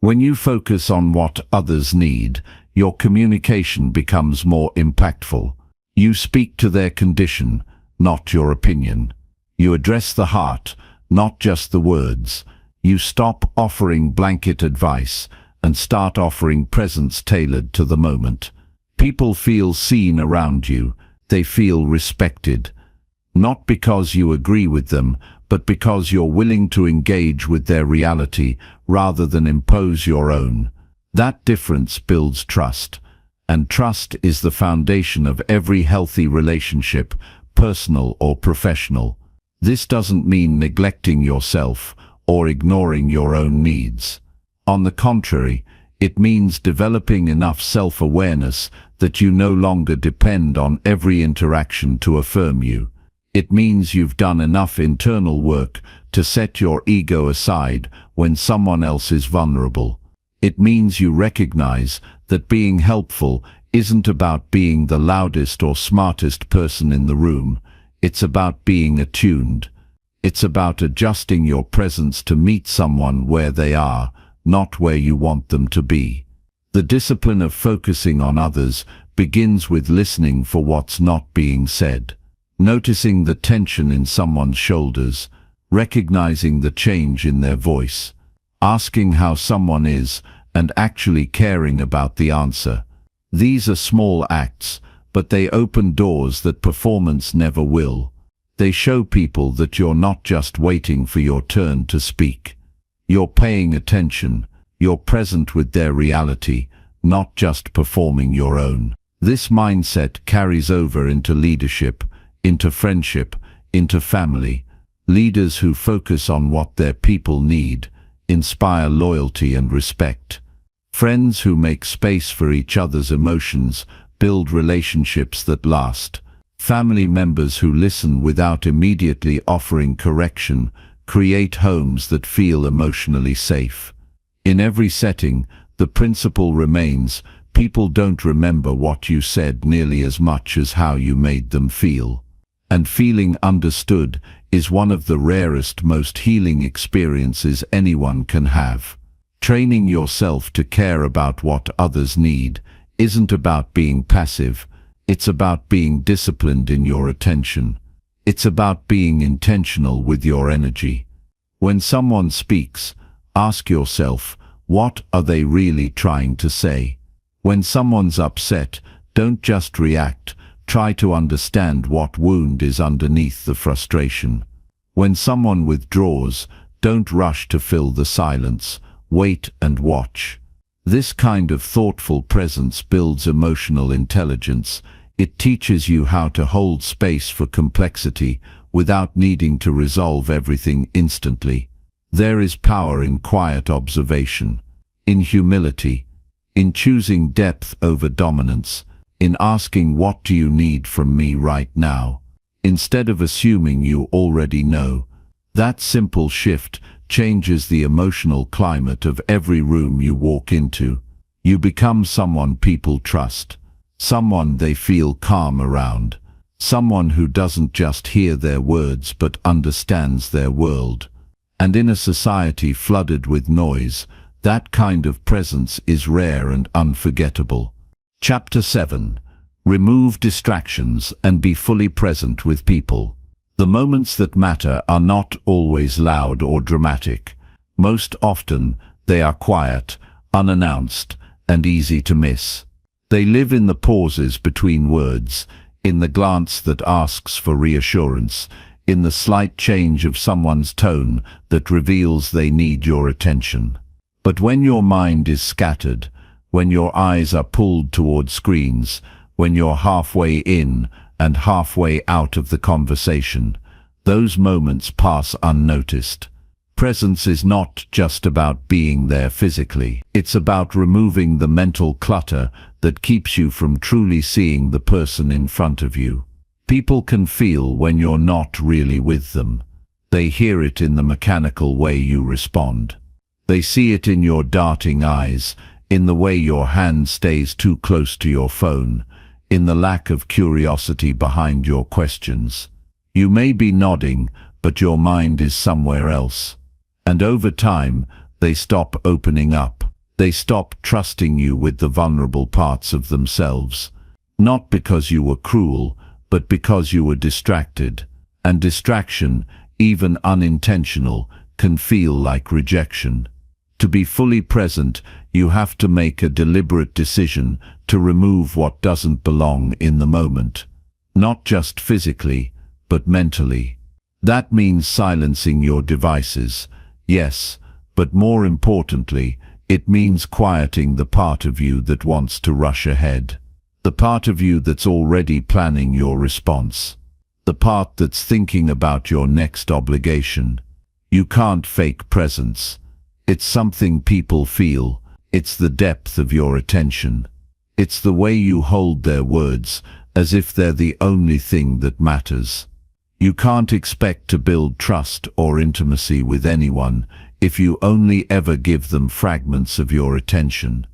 Speaker 1: When you focus on what others need, your communication becomes more impactful. You speak to their condition, not your opinion. You address the heart, not just the words. You stop offering blanket advice and start offering presence tailored to the moment. People feel seen around you. They feel respected. Not because you agree with them, but because you're willing to engage with their reality rather than impose your own. That difference builds trust, and trust is the foundation of every healthy relationship, personal or professional. This doesn't mean neglecting yourself or ignoring your own needs. On the contrary, it means developing enough self-awareness that you no longer depend on every interaction to affirm you. It means you've done enough internal work to set your ego aside when someone else is vulnerable. It means you recognize that being helpful isn't about being the loudest or smartest person in the room. It's about being attuned. It's about adjusting your presence to meet someone where they are, not where you want them to be. The discipline of focusing on others begins with listening for what's not being said. Noticing the tension in someone's shoulders, recognizing the change in their voice, asking how someone is, and actually caring about the answer. These are small acts, but they open doors that performance never will. They show people that you're not just waiting for your turn to speak. You're paying attention. You're present with their reality, not just performing your own. This mindset carries over into leadership, into friendship, into family. Leaders who focus on what their people need inspire loyalty and respect. Friends who make space for each other's emotions build relationships that last. Family members who listen without immediately offering correction create homes that feel emotionally safe. In every setting, the principle remains: people don't remember what you said nearly as much as how you made them feel. And feeling understood is one of the rarest, most healing experiences anyone can have. Training yourself to care about what others need isn't about being passive. It's about being disciplined in your attention. It's about being intentional with your energy. When someone speaks, ask yourself, what are they really trying to say? When someone's upset, don't just react. Try to understand what wound is underneath the frustration. When someone withdraws, don't rush to fill the silence. Wait and watch. This kind of thoughtful presence builds emotional intelligence. It teaches you how to hold space for complexity without needing to resolve everything instantly. There is power in quiet observation, in humility, in choosing depth over dominance, in asking, what do you need from me right now, instead of assuming you already know. That simple shift changes the emotional climate of every room you walk into. You become someone people trust, someone they feel calm around, someone who doesn't just hear their words but understands their world. And in a society flooded with noise, that kind of presence is rare and unforgettable. Chapter 7. Remove distractions and be fully present with people. The moments that matter are not always loud or dramatic. Most often, they are quiet, unannounced, and easy to miss. They live in the pauses between words, in the glance that asks for reassurance, in the slight change of someone's tone that reveals they need your attention. But when your mind is scattered, when your eyes are pulled toward screens, when you're halfway in and halfway out of the conversation, those moments pass unnoticed. Presence is not just about being there physically. It's about removing the mental clutter that keeps you from truly seeing the person in front of you. People can feel when you're not really with them. They hear it in the mechanical way you respond. They see it in your darting eyes, in the way your hand stays too close to your phone, in the lack of curiosity behind your questions. You may be nodding, but your mind is somewhere else. And over time, they stop opening up. They stop trusting you with the vulnerable parts of themselves. Not because you were cruel, but because you were distracted. And distraction, even unintentional, can feel like rejection. To be fully present, you have to make a deliberate decision to remove what doesn't belong in the moment. Not just physically, but mentally. That means silencing your devices. Yes, but more importantly, it means quieting the part of you that wants to rush ahead. The part of you that's already planning your response. The part that's thinking about your next obligation. You can't fake presence. It's something people feel. It's the depth of your attention. It's the way you hold their words, as if they're the only thing that matters. You can't expect to build trust or intimacy with anyone if you only ever give them fragments of your attention.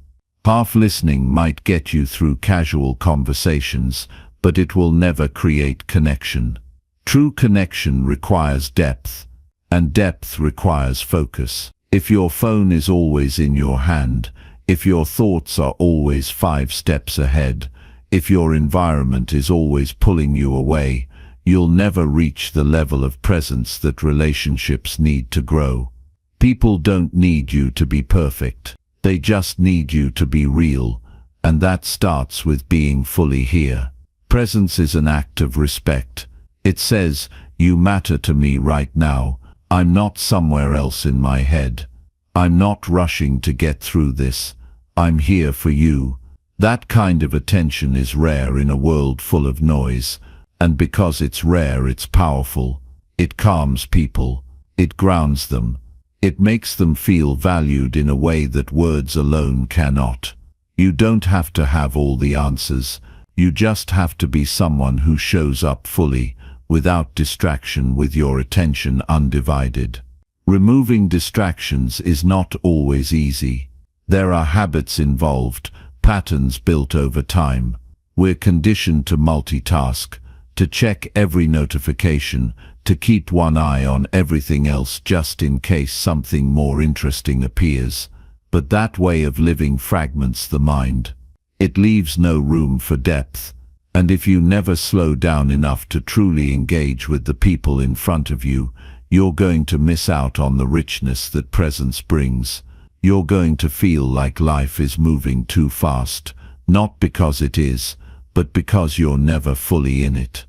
Speaker 1: Half listening might get you through casual conversations, but it will never create connection. True connection requires depth, and depth requires focus. If your phone is always in your hand, if your thoughts are always 5 steps ahead, if your environment is always pulling you away, you'll never reach the level of presence that relationships need to grow. People don't need you to be perfect. They just need you to be real, and that starts with being fully here. Presence is an act of respect. It says, you matter to me right now. I'm not somewhere else in my head. I'm not rushing to get through this. I'm here for you. That kind of attention is rare in a world full of noise. And because it's rare, it's powerful. It calms people. It grounds them. It makes them feel valued in a way that words alone cannot. You don't have to have all the answers. You just have to be someone who shows up fully, without distraction, with your attention undivided. Removing distractions is not always easy. There are habits involved, patterns built over time. We're conditioned to multitask, to check every notification, to keep one eye on everything else just in case something more interesting appears. But that way of living fragments the mind. It leaves no room for depth. And if you never slow down enough to truly engage with the people in front of you, you're going to miss out on the richness that presence brings. You're going to feel like life is moving too fast, not because it is, but because you're never fully in it.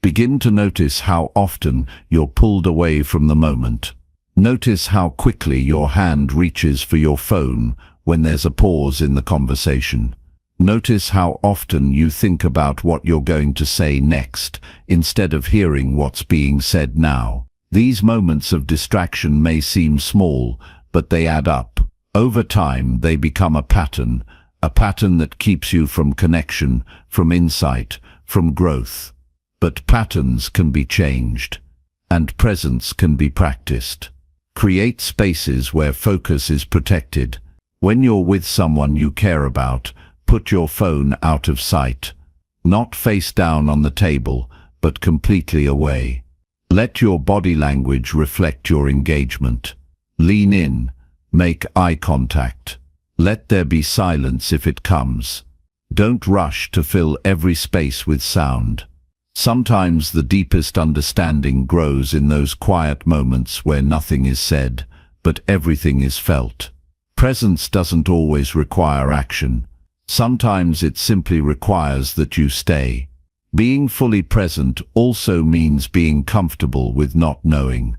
Speaker 1: Begin to notice how often you're pulled away from the moment. Notice how quickly your hand reaches for your phone when there's a pause in the conversation. Notice how often you think about what you're going to say next, instead of hearing what's being said now. These moments of distraction may seem small, but they add up. Over time, they become a pattern that keeps you from connection, from insight, from growth. But patterns can be changed, and presence can be practiced. Create spaces where focus is protected. When you're with someone you care about, put your phone out of sight. Not face down on the table, but completely away. Let your body language reflect your engagement. Lean in. Make eye contact. Let there be silence if it comes. Don't rush to fill every space with sound. Sometimes the deepest understanding grows in those quiet moments where nothing is said, but everything is felt. Presence doesn't always require action. Sometimes it simply requires that you stay. Being fully present also means being comfortable with not knowing.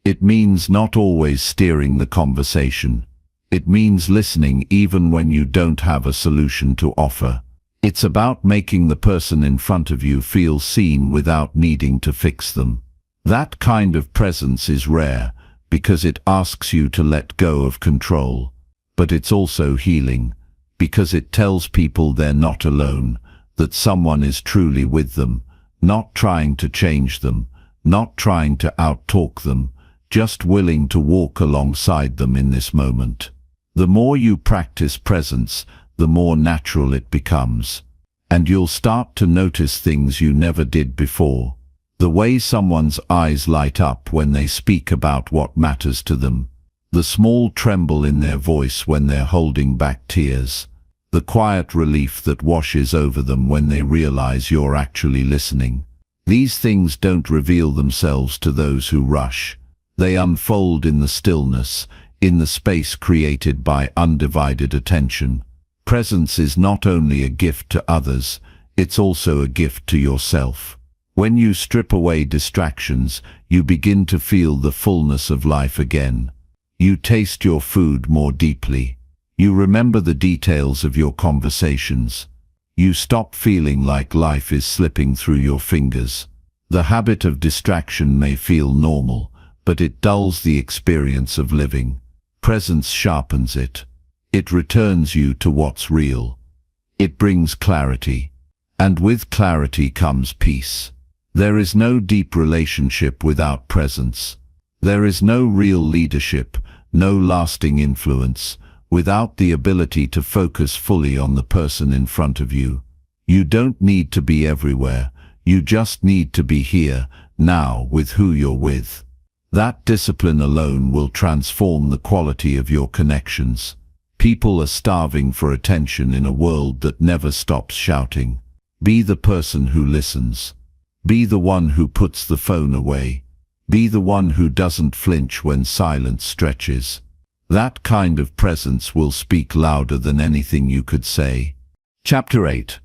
Speaker 1: It means not always steering the conversation. It means listening even when you don't have a solution to offer. It's about making the person in front of you feel seen without needing to fix them. That kind of presence is rare, because it asks you to let go of control. But it's also healing, because it tells people they're not alone, that someone is truly with them, not trying to change them, not trying to outtalk them, just willing to walk alongside them in this moment. The more you practice presence, the more natural it becomes. And you'll start to notice things you never did before. The way someone's eyes light up when they speak about what matters to them. The small tremble in their voice when they're holding back tears. The quiet relief that washes over them when they realize you're actually listening. These things don't reveal themselves to those who rush. They unfold in the stillness, in the space created by undivided attention. Presence is not only a gift to others, it's also a gift to yourself. When you strip away distractions, you begin to feel the fullness of life again. You taste your food more deeply. You remember the details of your conversations. You stop feeling like life is slipping through your fingers. The habit of distraction may feel normal, but it dulls the experience of living. Presence sharpens it. It returns you to what's real. It brings clarity. And with clarity comes peace. There is no deep relationship without presence. There is no real leadership, no lasting influence, without the ability to focus fully on the person in front of you. You don't need to be everywhere. You just need to be here, now, with who you're with. That discipline alone will transform the quality of your connections. People are starving for attention in a world that never stops shouting. Be the person who listens. Be the one who puts the phone away. Be the one who doesn't flinch when silence stretches. That kind of presence will speak louder than anything you could say. Chapter 8.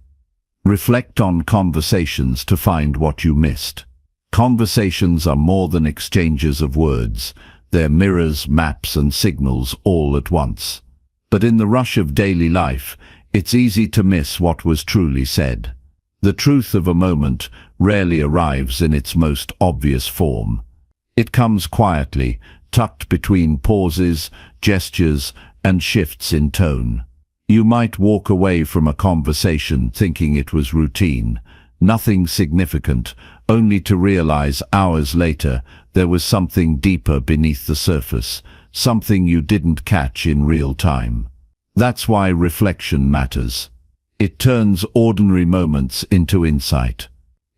Speaker 1: Reflect on conversations to find what you missed. Conversations are more than exchanges of words. They're mirrors, maps, and signals all at once. But in the rush of daily life, it's easy to miss what was truly said. The truth of a moment rarely arrives in its most obvious form. It comes quietly, tucked between pauses, gestures, and shifts in tone. You might walk away from a conversation thinking it was routine, nothing significant, only to realize hours later there was something deeper beneath the surface, something you didn't catch in real time. That's why reflection matters. It turns ordinary moments into insight.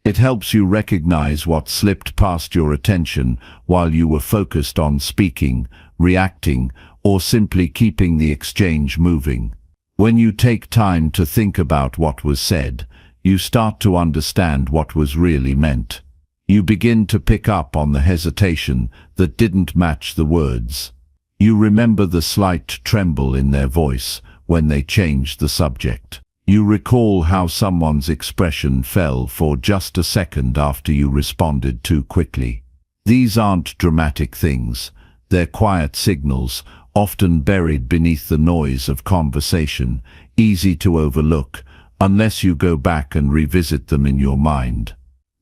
Speaker 1: It helps you recognize what slipped past your attention while you were focused on speaking, reacting, or simply keeping the exchange moving. When you take time to think about what was said, you start to understand what was really meant. You begin to pick up on the hesitation that didn't match the words. You remember the slight tremble in their voice when they changed the subject. You recall how someone's expression fell for just a second after you responded too quickly. These aren't dramatic things. They're quiet signals, often buried beneath the noise of conversation, easy to overlook, unless you go back and revisit them in your mind.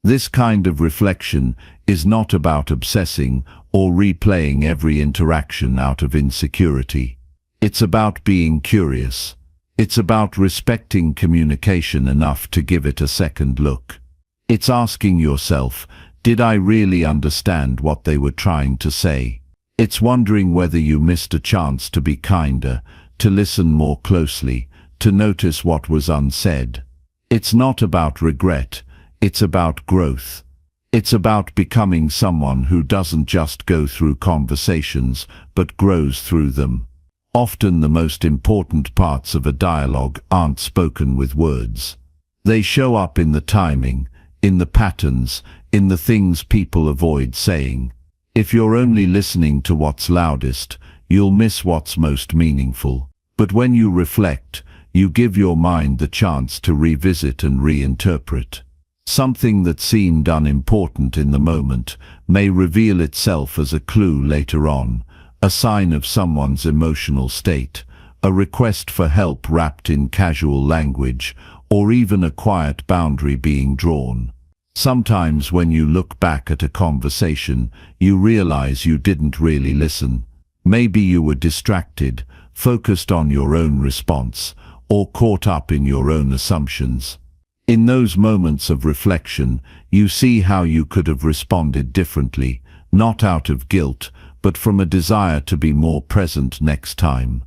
Speaker 1: This kind of reflection is not about obsessing or replaying every interaction out of insecurity. It's about being curious. It's about respecting communication enough to give it a second look. It's asking yourself, did I really understand what they were trying to say? It's wondering whether you missed a chance to be kinder, to listen more closely, to notice what was unsaid. It's not about regret, it's about growth. It's about becoming someone who doesn't just go through conversations, but grows through them. Often the most important parts of a dialogue aren't spoken with words. They show up in the timing, in the patterns, in the things people avoid saying. If you're only listening to what's loudest, you'll miss what's most meaningful. But when you reflect, you give your mind the chance to revisit and reinterpret. Something that seemed unimportant in the moment may reveal itself as a clue later on, a sign of someone's emotional state, a request for help wrapped in casual language, or even a quiet boundary being drawn. Sometimes when you look back at a conversation, you realize you didn't really listen. Maybe you were distracted, focused on your own response, or caught up in your own assumptions. In those moments of reflection, you see how you could have responded differently, not out of guilt, but from a desire to be more present next time.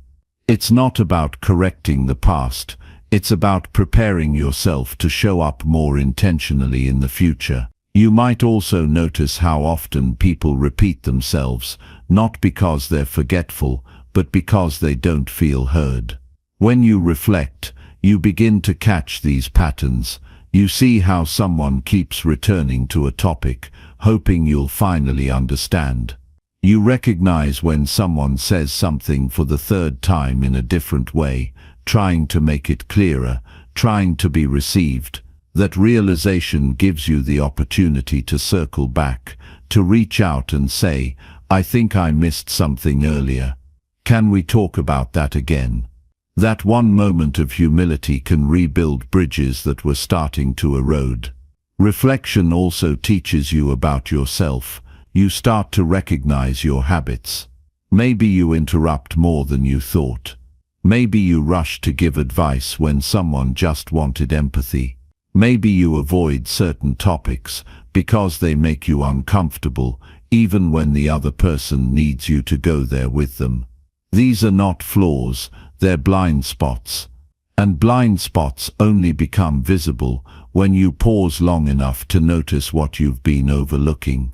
Speaker 1: It's not about correcting the past, it's about preparing yourself to show up more intentionally in the future. You might also notice how often people repeat themselves, not because they're forgetful, but because they don't feel heard. When you reflect, you begin to catch these patterns. You see how someone keeps returning to a topic, hoping you'll finally understand. You recognize when someone says something for the third time in a different way, trying to make it clearer, trying to be received. That realization gives you the opportunity to circle back, to reach out and say, "I think I missed something earlier. Can we talk about that again?" That one moment of humility can rebuild bridges that were starting to erode. Reflection also teaches you about yourself. You start to recognize your habits. Maybe you interrupt more than you thought. Maybe you rush to give advice when someone just wanted empathy. Maybe you avoid certain topics because they make you uncomfortable, even when the other person needs you to go there with them. These are not flaws, they're blind spots. And blind spots only become visible when you pause long enough to notice what you've been overlooking.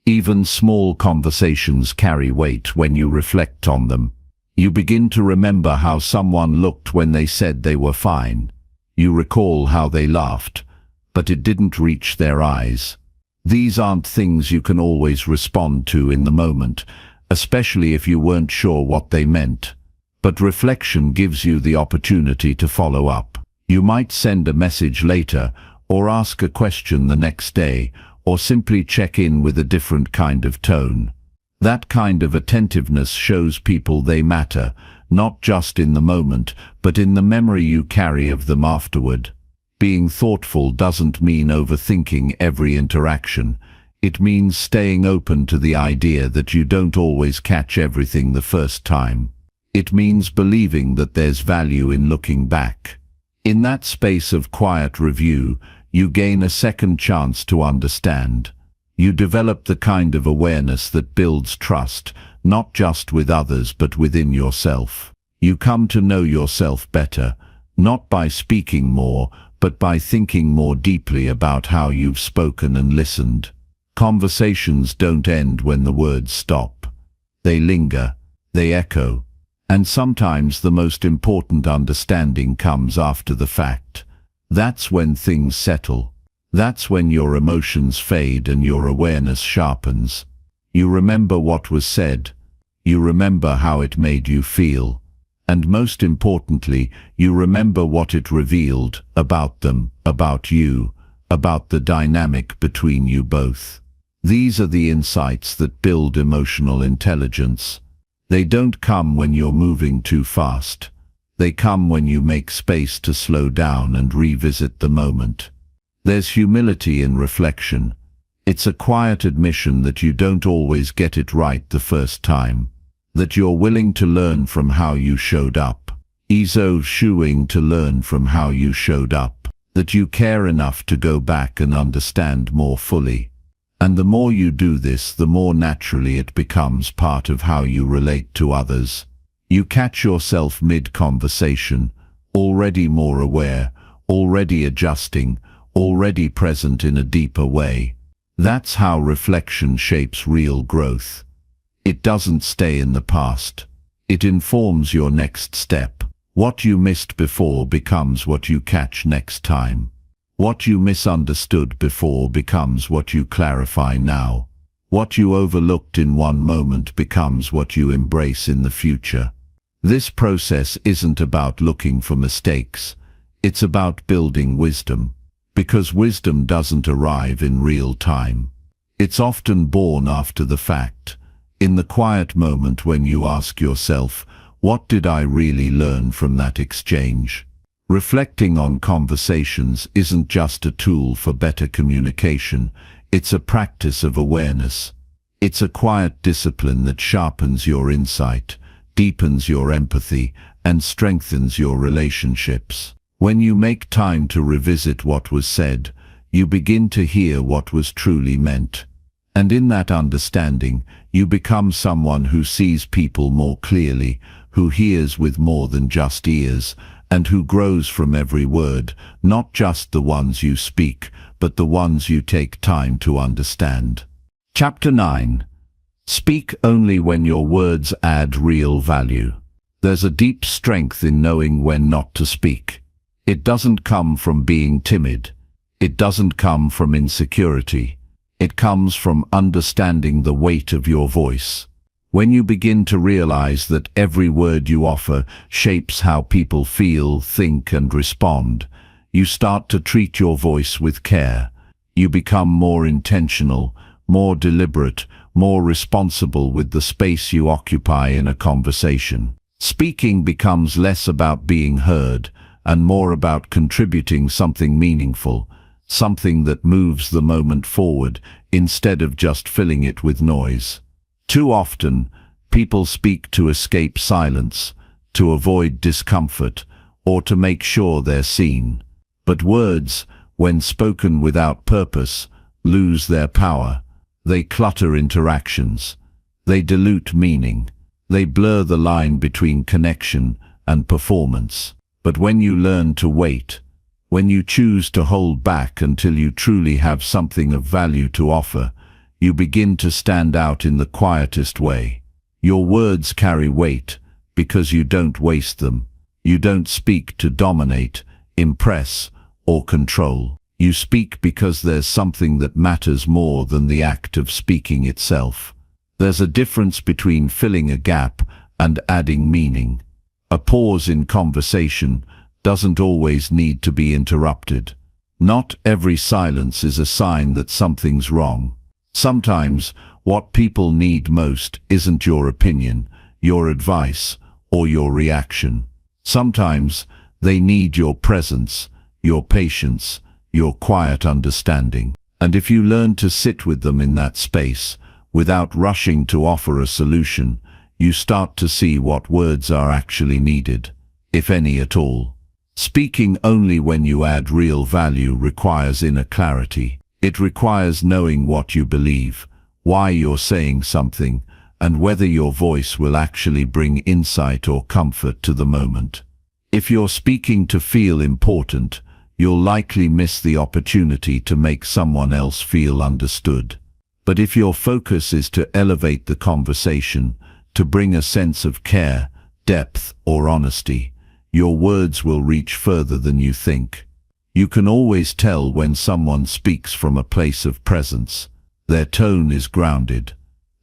Speaker 1: Even small conversations carry weight when you reflect on them. You begin to remember how someone looked when they said they were fine. You recall how they laughed, but it didn't reach their eyes. These aren't things you can always respond to in the moment, especially if you weren't sure what they meant. But reflection gives you the opportunity to follow up. You might send a message later, or ask a question the next day, or simply check in with a different kind of tone. That kind of attentiveness shows people they matter, not just in the moment, but in the memory you carry of them afterward. Being thoughtful doesn't mean overthinking every interaction. It means staying open to the idea that you don't always catch everything the first time. It means believing that there's value in looking back. In that space of quiet review, you gain a second chance to understand. You develop the kind of awareness that builds trust, not just with others but within yourself. You come to know yourself better, not by speaking more, but by thinking more deeply about how you've spoken and listened. Conversations don't end when the words stop. They linger, they echo, and sometimes the most important understanding comes after the fact. That's when things settle. That's when your emotions fade and your awareness sharpens. You remember what was said. You remember how it made you feel. And most importantly, you remember what it revealed about them, about you, about the dynamic between you both. These are the insights that build emotional intelligence. They don't come when you're moving too fast. They come when you make space to slow down and revisit the moment. There's humility in reflection. It's a quiet admission that you don't always get it right the first time, that you're willing to learn from how you showed up. Izo Shuing to learn from how you showed up, that you care enough to go back and understand more fully. And the more you do this, the more naturally it becomes part of how you relate to others. You catch yourself mid-conversation, already more aware, already adjusting, already present in a deeper way. That's how reflection shapes real growth. It doesn't stay in the past. It informs your next step. What you missed before becomes what you catch next time. What you misunderstood before becomes what you clarify now. What you overlooked in one moment becomes what you embrace in the future. This process isn't about looking for mistakes. It's about building wisdom. Because wisdom doesn't arrive in real time. It's often born after the fact. In the quiet moment when you ask yourself, what did I really learn from that exchange? Reflecting on conversations isn't just a tool for better communication, it's a practice of awareness. It's a quiet discipline that sharpens your insight, deepens your empathy, and strengthens your relationships. When you make time to revisit what was said, you begin to hear what was truly meant. And in that understanding, you become someone who sees people more clearly, who hears with more than just ears, and who grows from every word, not just the ones you speak, but the ones you take time to understand. Chapter 9. Speak only when your words add real value. There's a deep strength in knowing when not to speak. It doesn't come from being timid. It doesn't come from insecurity. It comes from understanding the weight of your voice. When you begin to realize that every word you offer shapes how people feel, think, and respond, you start to treat your voice with care. You become more intentional, more deliberate, more responsible with the space you occupy in a conversation. Speaking becomes less about being heard and more about contributing something meaningful, something that moves the moment forward instead of just filling it with noise. Too often, people speak to escape silence, to avoid discomfort, or to make sure they're seen. But words, when spoken without purpose, lose their power. They clutter interactions. They dilute meaning. They blur the line between connection and performance. But when you learn to wait, when you choose to hold back until you truly have something of value to offer, you begin to stand out in the quietest way. Your words carry weight because you don't waste them. You don't speak to dominate, impress, or control. You speak because there's something that matters more than the act of speaking itself. There's a difference between filling a gap and adding meaning. A pause in conversation doesn't always need to be interrupted. Not every silence is a sign that something's wrong. Sometimes, what people need most isn't your opinion, your advice, or your reaction. Sometimes, they need your presence, your patience, your quiet understanding. And if you learn to sit with them in that space, without rushing to offer a solution, you start to see what words are actually needed, if any at all. Speaking only when you add real value requires inner clarity. It requires knowing what you believe, why you're saying something, and whether your voice will actually bring insight or comfort to the moment. If you're speaking to feel important, you'll likely miss the opportunity to make someone else feel understood. But if your focus is to elevate the conversation, to bring a sense of care, depth, or honesty, your words will reach further than you think. You can always tell when someone speaks from a place of presence. Their tone is grounded.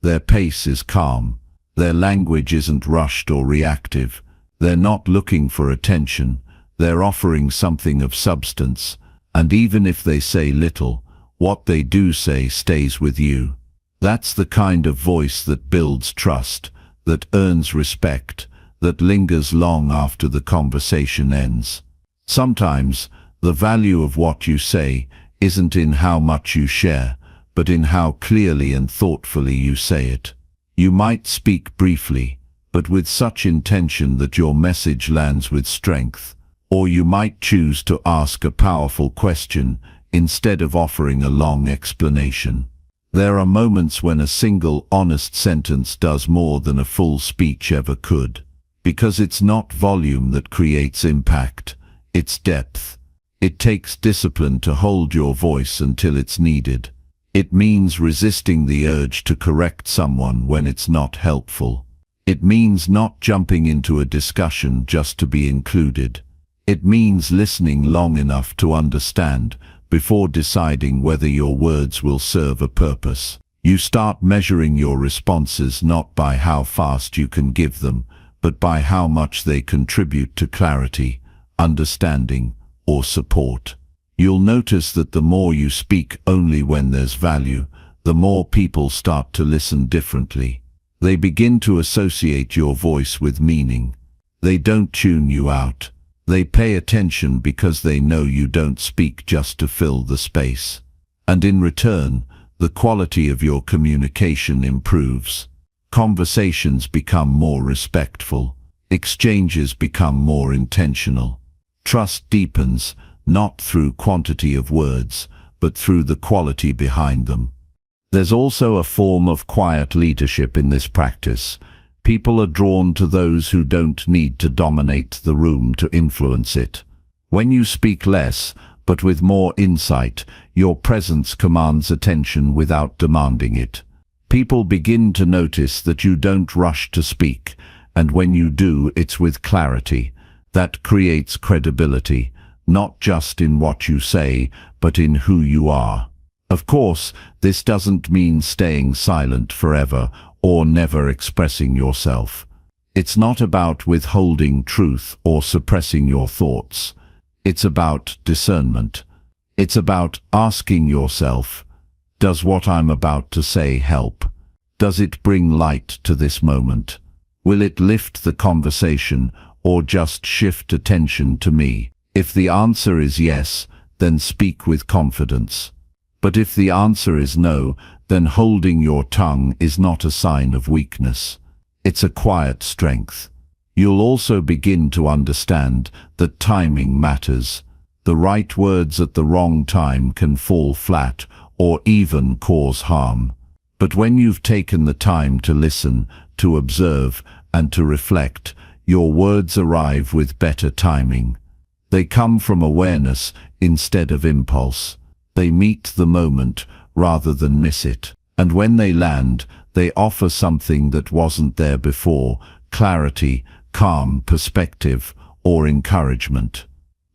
Speaker 1: Their pace is calm. Their language isn't rushed or reactive. They're not looking for attention. They're offering something of substance. And even if they say little, what they do say stays with you. That's the kind of voice that builds trust, that earns respect, that lingers long after the conversation ends. Sometimes, the value of what you say isn't in how much you share, but in how clearly and thoughtfully you say it. You might speak briefly, but with such intention that your message lands with strength. Or you might choose to ask a powerful question instead of offering a long explanation. There are moments when a single honest sentence does more than a full speech ever could. Because it's not volume that creates impact, it's depth. It takes discipline to hold your voice until it's needed. It means resisting the urge to correct someone when it's not helpful. It means not jumping into a discussion just to be included. It means listening long enough to understand before deciding whether your words will serve a purpose. You start measuring your responses not by how fast you can give them, but by how much they contribute to clarity, understanding, or support. You'll notice that the more you speak only when there's value, the more people start to listen differently. They begin to associate your voice with meaning. They don't tune you out. They pay attention because they know you don't speak just to fill the space. And in return, the quality of your communication improves. Conversations become more respectful. Exchanges become more intentional. Trust deepens, not through quantity of words, but through the quality behind them. There's also a form of quiet leadership in this practice. People are drawn to those who don't need to dominate the room to influence it. When you speak less, but with more insight, your presence commands attention without demanding it. People begin to notice that you don't rush to speak, and when you do, it's with clarity. That creates credibility, not just in what you say, but in who you are. Of course, this doesn't mean staying silent forever or never expressing yourself. It's not about withholding truth or suppressing your thoughts. It's about discernment. It's about asking yourself, does what I'm about to say help? Does it bring light to this moment? Will it lift the conversation or just shift attention to me? If the answer is yes, then speak with confidence. But if the answer is no, then holding your tongue is not a sign of weakness. It's a quiet strength. You'll also begin to understand that timing matters. The right words at the wrong time can fall flat or even cause harm. But when you've taken the time to listen, to observe, and to reflect, your words arrive with better timing. They come from awareness instead of impulse. They meet the moment rather than miss it. And when they land, they offer something that wasn't there before: clarity, calm, perspective, or encouragement.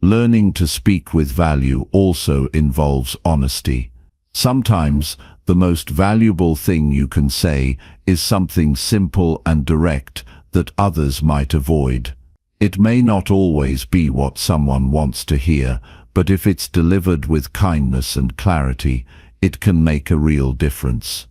Speaker 1: Learning to speak with value also involves honesty. Sometimes the most valuable thing you can say is something simple and direct that others might avoid. It may not always be what someone wants to hear, but if it's delivered with kindness and clarity, it can make a real difference.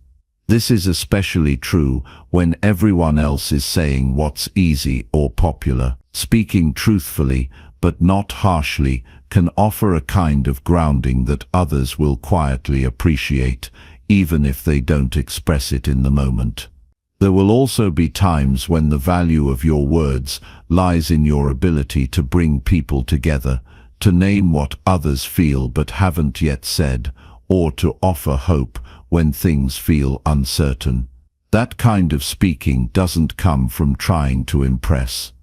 Speaker 1: This is especially true when everyone else is saying what's easy or popular. Speaking truthfully, but not harshly, can offer a kind of grounding that others will quietly appreciate, even if they don't express it in the moment. There will also be times when the value of your words lies in your ability to bring people together, to name what others feel but haven't yet said, or to offer hope when things feel uncertain. That kind of speaking doesn't come from trying to impress.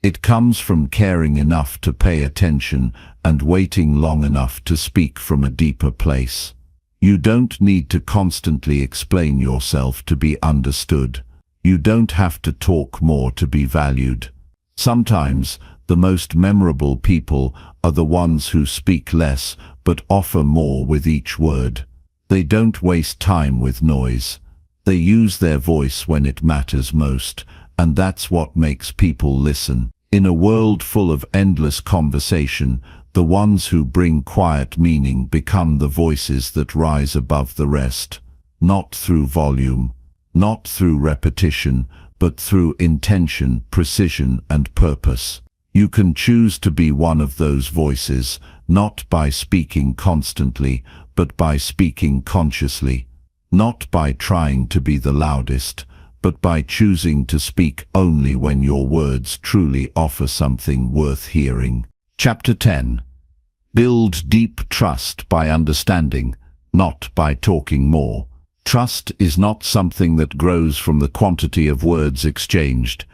Speaker 1: It comes from caring enough to pay attention and waiting long enough to speak from a deeper place. You don't need to constantly explain yourself to be understood. You don't have to talk more to be valued. Sometimes the most memorable people are the ones who speak less but offer more with each word. They don't waste time with noise. They use their voice when it matters most, and that's what makes people listen. In a world full of endless conversation, the ones who bring quiet meaning become the voices that rise above the rest, not through volume, not through repetition, but through intention, precision, and purpose. You can choose to be one of those voices, not by speaking constantly, but by speaking consciously, not by trying to be the loudest, but by choosing to speak only when your words truly offer something worth hearing. Chapter 10. Build deep trust by understanding, not by talking more. Trust is not something that grows from the quantity of words exchanged.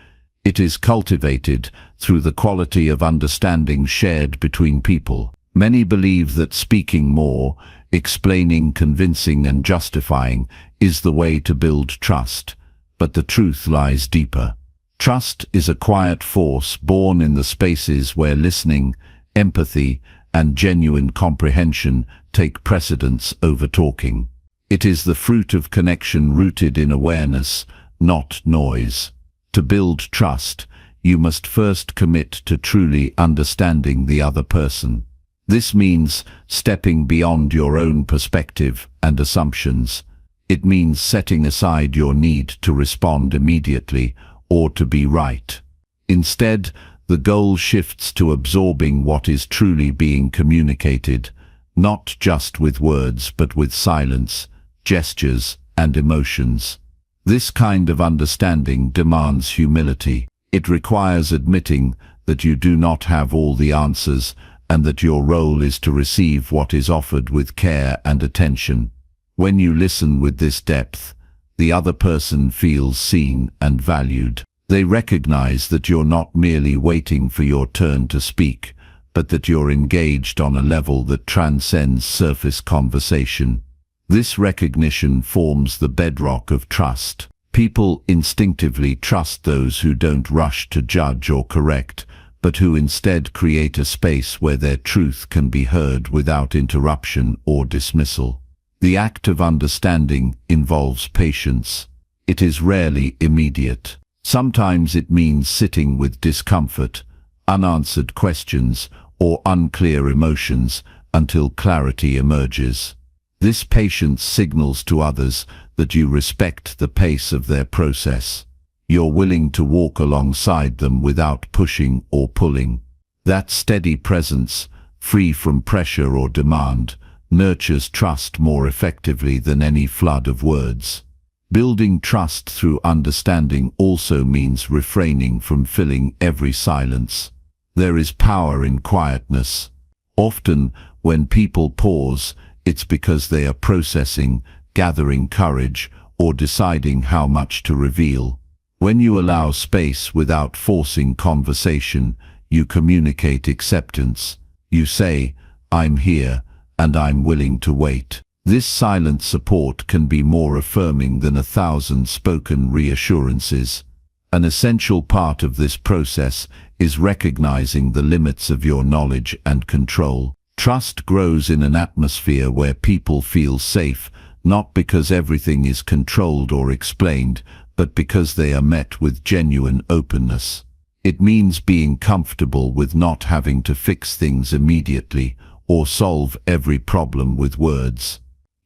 Speaker 1: It is cultivated through the quality of understanding shared between people. Many believe that speaking more, explaining, convincing, and justifying is the way to build trust, but the truth lies deeper. Trust is a quiet force born in the spaces where listening, empathy, and genuine comprehension take precedence over talking. It is the fruit of connection rooted in awareness, not noise. To build trust, you must first commit to truly understanding the other person. This means stepping beyond your own perspective and assumptions. It means setting aside your need to respond immediately or to be right. Instead, The goal shifts to absorbing what is truly being communicated, not just with words but with silence, gestures, and emotions. This kind of understanding demands humility. It requires admitting that you do not have all the answers and that your role is to receive what is offered with care and attention. When you listen with this depth, the other person feels seen and valued. They recognize that you're not merely waiting for your turn to speak, but that you're engaged on a level that transcends surface conversation. This recognition forms the bedrock of trust. People instinctively trust those who don't rush to judge or correct, but who instead create a space where their truth can be heard without interruption or dismissal. The act of understanding involves patience. It is rarely immediate. Sometimes it means sitting with discomfort, unanswered questions, or unclear emotions until clarity emerges. This patience signals to others that you respect the pace of their process. You're willing to walk alongside them without pushing or pulling. That steady presence, free from pressure or demand, nurtures trust more effectively than any flood of words. Building trust through understanding also means refraining from filling every silence. There is power in quietness. Often, when people pause, it's because they are processing, gathering courage, or deciding how much to reveal. When you allow space without forcing conversation, you communicate acceptance. You say, "I'm here, and I'm willing to wait." This silent support can be more affirming than 1,000 spoken reassurances. An essential part of this process is recognizing the limits of your knowledge and control. Trust grows in an atmosphere where people feel safe, not because everything is controlled or explained, but because they are met with genuine openness. It means being comfortable with not having to fix things immediately or solve every problem with words.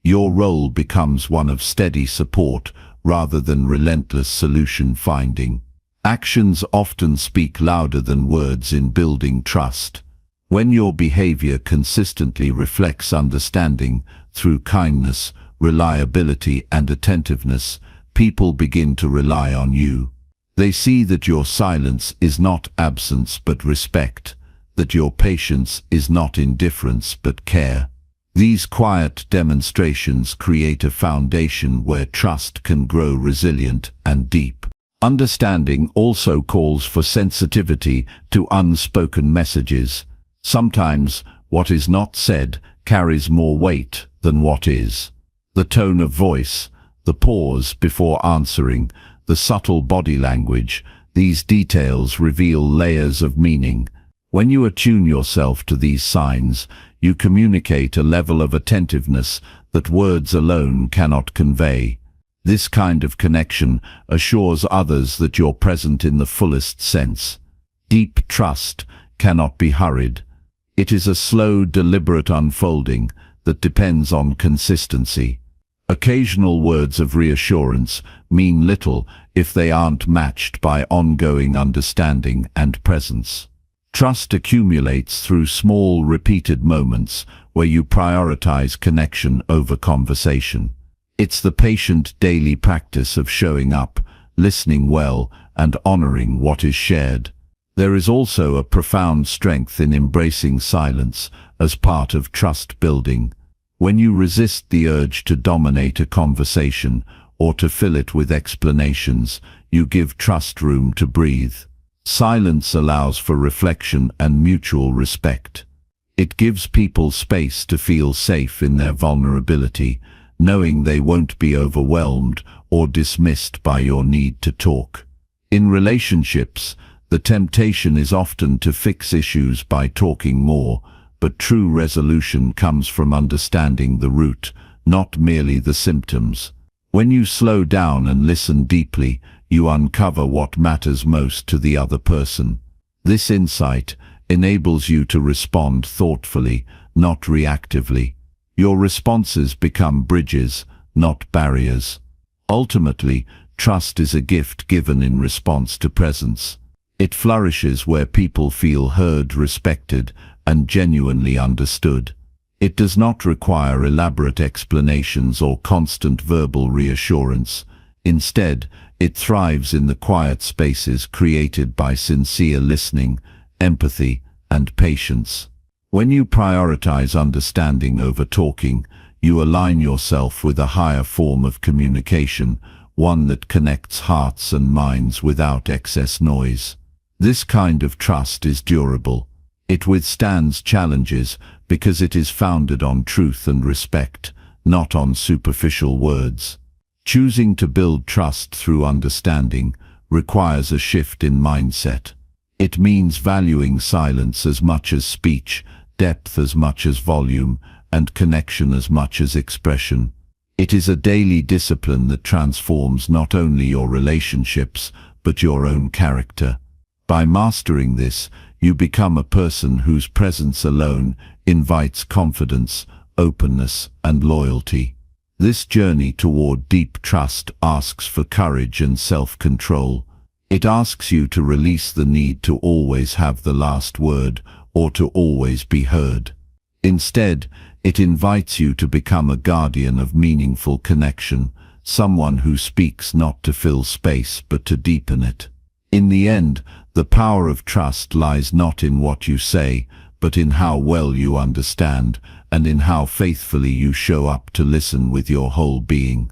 Speaker 1: Your role becomes one of steady support rather than relentless solution finding. Actions often speak louder than words in building trust. When your behavior consistently reflects understanding through kindness, reliability, and attentiveness, people begin to rely on you. They see that your silence is not absence but respect, that your patience is not indifference but care. These quiet demonstrations create a foundation where trust can grow resilient and deep. Understanding also calls for sensitivity to unspoken messages. Sometimes what is not said carries more weight than what is. The tone of voice, the pause before answering, the subtle body language, these details reveal layers of meaning. When you attune yourself to these signs, you communicate a level of attentiveness that words alone cannot convey. This kind of connection assures others that you're present in the fullest sense. Deep trust cannot be hurried. It is a slow, deliberate unfolding that depends on consistency. Occasional words of reassurance mean little if they aren't matched by ongoing understanding and presence. Trust accumulates through small, repeated moments where you prioritize connection over conversation. It's the patient daily practice of showing up, listening well, and honoring what is shared. There is also a profound strength in embracing silence as part of trust building. When you resist the urge to dominate a conversation or to fill it with explanations, you give trust room to breathe. Silence allows for reflection and mutual respect. It gives people space to feel safe in their vulnerability, knowing they won't be overwhelmed or dismissed by your need to talk. In relationships, the temptation is often to fix issues by talking more, but true resolution comes from understanding the root, not merely the symptoms. When you slow down and listen deeply, you uncover what matters most to the other person. This insight enables you to respond thoughtfully, not reactively. Your responses become bridges, not barriers. Ultimately, trust is a gift given in response to presence. It flourishes where people feel heard, respected, and genuinely understood. It does not require elaborate explanations or constant verbal reassurance. Instead, it thrives in the quiet spaces created by sincere listening, empathy, and patience. When you prioritize understanding over talking, you align yourself with a higher form of communication, one that connects hearts and minds without excess noise. This kind of trust is durable. It withstands challenges because it is founded on truth and respect, not on superficial words. Choosing to build trust through understanding requires a shift in mindset. It means valuing silence as much as speech, depth as much as volume, and connection as much as expression. It is a daily discipline that transforms not only your relationships, but your own character. By mastering this, you become a person whose presence alone invites confidence, openness, and loyalty. This journey toward deep trust asks for courage and self-control. It asks you to release the need to always have the last word or to always be heard. Instead, it invites you to become a guardian of meaningful connection, someone who speaks not to fill space but to deepen it. In the end, the power of trust lies not in what you say, but in how well you understand and in how faithfully you show up to listen with your whole being.